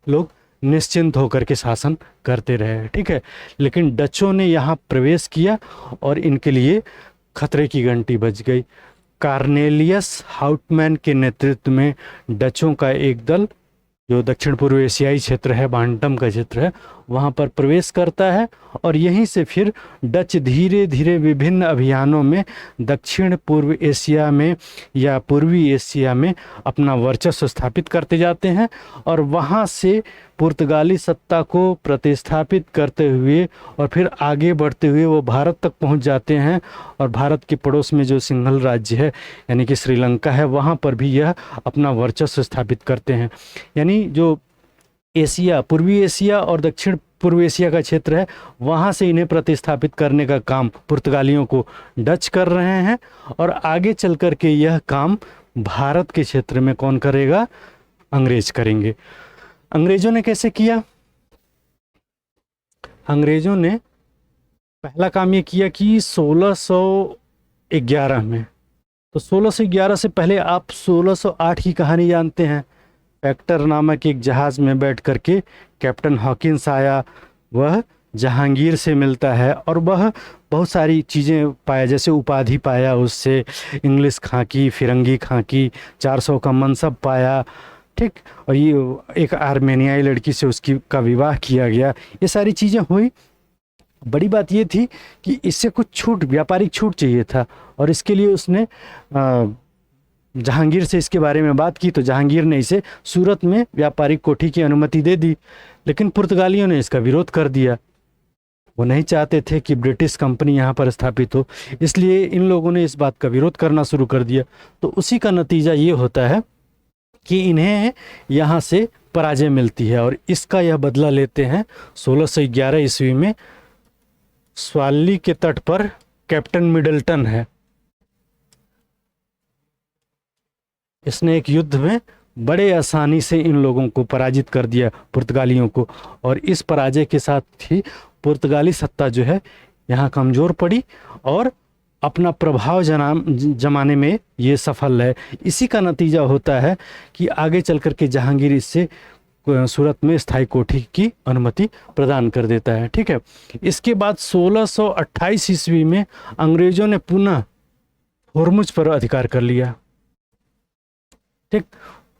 लोग निश्चिंत होकर के शासन करते रहे। ठीक है, लेकिन डचों ने यहाँ प्रवेश किया और इनके लिए खतरे की घंटी बज गई। कार्नेलियस हाउटमैन के नेतृत्व में डचों का एक दल, जो दक्षिण पूर्व एशियाई क्षेत्र है, बांटम का क्षेत्र है, वहाँ पर प्रवेश करता है, और यहीं से फिर डच धीरे धीरे विभिन्न अभियानों में दक्षिण पूर्व एशिया में या पूर्वी एशिया में अपना वर्चस्व स्थापित करते जाते हैं, और वहाँ से पुर्तगाली सत्ता को प्रतिस्थापित करते हुए और फिर आगे बढ़ते हुए वो भारत तक पहुँच जाते हैं, और भारत के पड़ोस में जो सिंहल राज्य है यानी कि श्रीलंका है, वहाँ पर भी यह अपना वर्चस्व स्थापित करते हैं। यानी जो एशिया, पूर्वी एशिया और दक्षिण पूर्व एशिया का क्षेत्र है, वहाँ से इन्हें प्रतिस्थापित करने का काम पुर्तगालियों को डच कर रहे हैं, और आगे चल कर के यह काम भारत के क्षेत्र में कौन करेगा? अंग्रेज करेंगे। अंग्रेजों ने कैसे किया? अंग्रेजों ने पहला काम ये किया कि 1611 में, तो 1611 से पहले आप 1608 की कहानी जानते हैं। पैक्टर नामक एक जहाज़ में बैठ करके कैप्टन हॉकिंस आया, वह जहांगीर से मिलता है और वह बहुत सारी चीज़ें पाया, जैसे उपाधि पाया उससे, इंग्लिश खाकी, फिरंगी खाकी, 400 का मनसब पाया। ठीक, और ये एक आर्मेनियाई लड़की से उसकी का विवाह किया गया, ये सारी चीज़ें हुई। बड़ी बात ये थी कि इससे कुछ छूट, व्यापारिक छूट चाहिए था, और इसके लिए उसने जहांगीर से इसके बारे में बात की, तो जहांगीर ने इसे सूरत में व्यापारिक कोठी की अनुमति दे दी, लेकिन पुर्तगालियों ने इसका विरोध कर दिया। वो नहीं चाहते थे कि ब्रिटिश कंपनी यहाँ पर स्थापित हो, इसलिए इन लोगों ने इस बात का विरोध करना शुरू कर दिया। तो उसी का नतीजा ये होता है कि इन्हें यहाँ से पराजय मिलती है और इसका यह बदला लेते हैं 1611 ईस्वी में। स्वाली के तट पर कैप्टन मिडल्टन है, इसने एक युद्ध में बड़े आसानी से इन लोगों को पराजित कर दिया, पुर्तगालियों को। और इस पराजय के साथ ही पुर्तगाली सत्ता जो है यहाँ कमज़ोर पड़ी और अपना प्रभाव जमाने में ये सफल है। इसी का नतीजा होता है कि आगे चल कर के जहांगीर इससे सूरत में स्थायी कोठी की अनुमति प्रदान कर देता है। ठीक है, इसके बाद 1628 ईस्वी में अंग्रेजों ने पुनः होर्मुज पर अधिकार कर लिया। ठीक,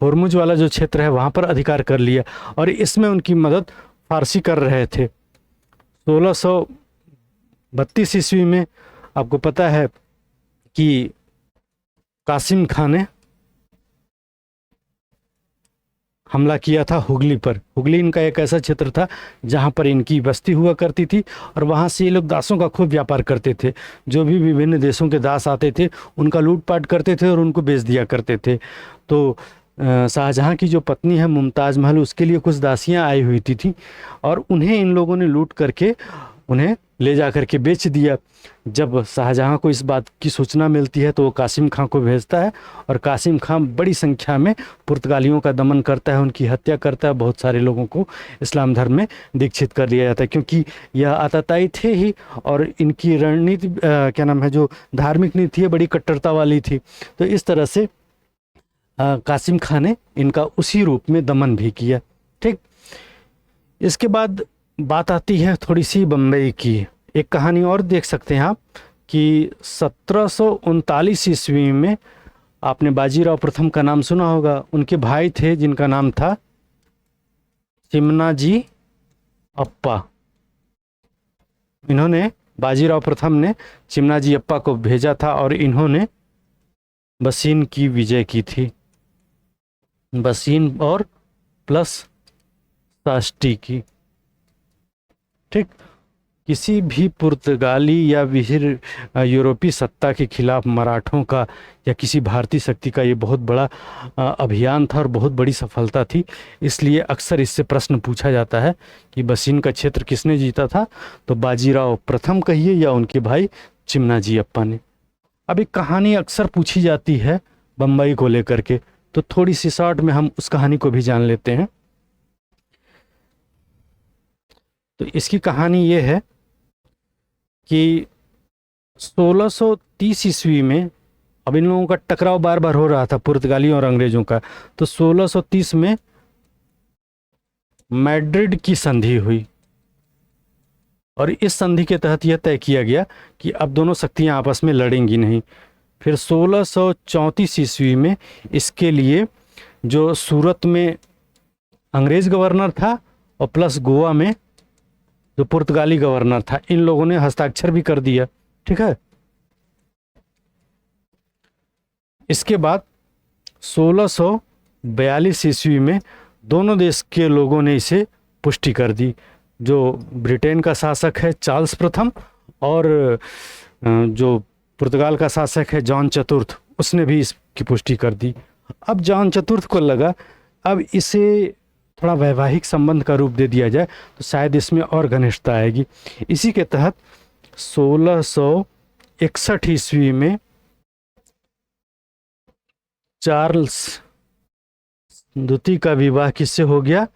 होर्मुज वाला जो क्षेत्र है वहाँ पर अधिकार कर लिया और इसमें उनकी मदद फारसी कर रहे थे। 1632 ईस्वी में आपको पता है कि कासिम खान ने हमला किया था हुगली पर। हुगली इनका एक ऐसा क्षेत्र था जहाँ पर इनकी बस्ती हुआ करती थी और वहाँ से ये लोग दासों का खूब व्यापार करते थे। जो भी विभिन्न देशों के दास आते थे उनका लूटपाट करते थे और उनको बेच दिया करते थे। तो शाहजहाँ की जो पत्नी है मुमताज़ महल, उसके लिए कुछ दासियाँ आई हुई थी और उन्हें इन लोगों ने लूट करके उन्हें ले जा कर के बेच दिया। जब शाहजहाँ को इस बात की सूचना मिलती है तो वो कासिम खां को भेजता है और कासिम खां बड़ी संख्या में पुर्तगालियों का दमन करता है, उनकी हत्या करता है। बहुत सारे लोगों को इस्लाम धर्म में दीक्षित कर लिया जाता है क्योंकि यह आताताई थे ही और इनकी रणनीति क्या नाम है, जो धार्मिक नीति है बड़ी कट्टरता वाली थी। तो इस तरह से कासिम खां ने इनका उसी रूप में दमन भी किया। ठीक, इसके बाद बात आती है थोड़ी सी बम्बई की। एक कहानी और देख सकते हैं आप कि 1739 ईस्वी में आपने बाजीराव प्रथम का नाम सुना होगा। उनके भाई थे जिनका नाम था चिमनाजी अप्पा। इन्होंने, बाजीराव प्रथम ने चिमनाजी अप्पा को भेजा था और इन्होंने बसीन की विजय की थी। बसीन और प्लस साष्टी की। ठीक, किसी भी पुर्तगाली या विहिर यूरोपीय सत्ता के खिलाफ मराठों का या किसी भारतीय शक्ति का ये बहुत बड़ा अभियान था और बहुत बड़ी सफलता थी। इसलिए अक्सर इससे प्रश्न पूछा जाता है कि बसीन का क्षेत्र किसने जीता था, तो बाजीराव प्रथम कहिए या उनके भाई चिमनाजी अप्पा ने। अब एक कहानी अक्सर पूछी जाती है बम्बई को लेकर के, तो थोड़ी सी शॉर्ट में हम उस कहानी को भी जान लेते हैं। तो इसकी कहानी ये है कि 1630 ईस्वी में, अब इन लोगों का टकराव बार बार हो रहा था पुर्तगालियों और अंग्रेजों का, तो 1630 में मैड्रिड की संधि हुई और इस संधि के तहत यह तय किया गया कि अब दोनों शक्तियां आपस में लड़ेंगी नहीं। फिर 1634 ईस्वी में इसके लिए जो सूरत में अंग्रेज गवर्नर था और प्लस गोवा में जो पुर्तगाली गवर्नर था, इन लोगों ने हस्ताक्षर भी कर दिया। ठीक है, इसके बाद 1642 ईस्वी में दोनों देश के लोगों ने इसे पुष्टि कर दी। जो ब्रिटेन का शासक है चार्ल्स प्रथम और जो पुर्तगाल का शासक है जॉन चतुर्थ, उसने भी इसकी पुष्टि कर दी। अब जॉन चतुर्थ को लगा अब इसे थोड़ा वैवाहिक संबंध का रूप दे दिया जाए तो शायद इसमें और घनिष्ठता आएगी। इसी के तहत 1661 ईस्वी में चार्ल्स द्वितीय का विवाह किससे हो गया?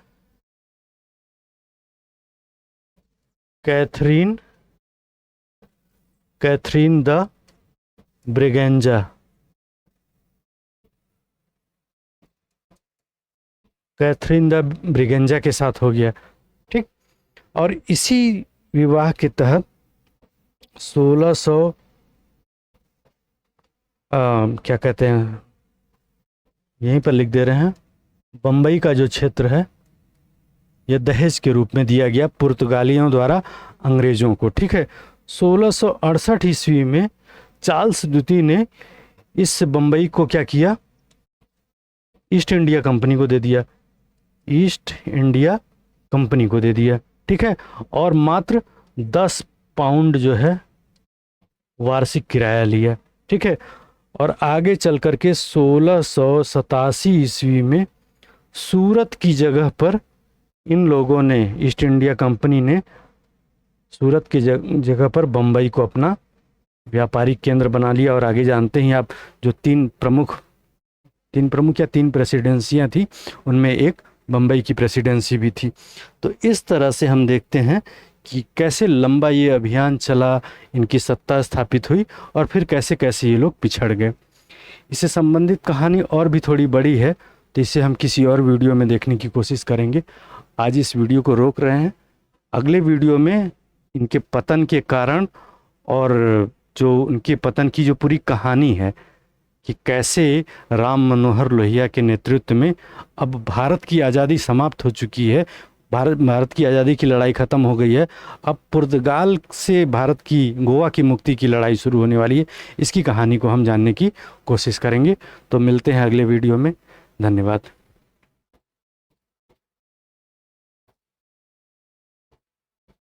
Catherine de Braganza. Catherine de Braganza के साथ हो गया। ठीक, और इसी विवाह के तहत 1600 क्या कहते हैं, यहीं पर लिख दे रहे हैं, बम्बई का जो क्षेत्र है यह दहेज के रूप में दिया गया पुर्तगालियों द्वारा अंग्रेजों को। ठीक है, 1668 ईस्वी में चार्ल्स द्वितीय ने इस बम्बई को क्या किया, ईस्ट इंडिया कंपनी को दे दिया। ईस्ट इंडिया कंपनी को दे दिया। ठीक है, और मात्र 10 पाउंड जो है वार्षिक किराया लिया। ठीक है। और आगे चल कर के 1687 ईस्वी में सूरत की जगह पर इन लोगों ने, ईस्ट इंडिया कंपनी ने सूरत की जगह पर बम्बई को अपना व्यापारिक केंद्र बना लिया। और आगे जानते हैं आप, जो तीन प्रमुख या तीन प्रेसिडेंसियां थी, उनमें एक बम्बई की प्रेसिडेंसी भी थी। तो इस तरह से हम देखते हैं कि कैसे लंबा ये अभियान चला, इनकी सत्ता स्थापित हुई और फिर कैसे कैसे ये लोग पिछड़ गए। इससे संबंधित कहानी और भी थोड़ी बड़ी है, तो इसे हम किसी और वीडियो में देखने की कोशिश करेंगे। आज इस वीडियो को रोक रहे हैं। अगले वीडियो में इनके पतन के कारण और जो उनके पतन की जो पूरी कहानी है कि कैसे राम मनोहर लोहिया के नेतृत्व में अब भारत की आज़ादी समाप्त हो चुकी है, भारत की आज़ादी की लड़ाई ख़त्म हो गई है, अब पुर्तगाल से भारत की, गोवा की मुक्ति की लड़ाई शुरू होने वाली है। इसकी कहानी को हम जानने की कोशिश करेंगे। तो मिलते हैं अगले वीडियो में। धन्यवाद।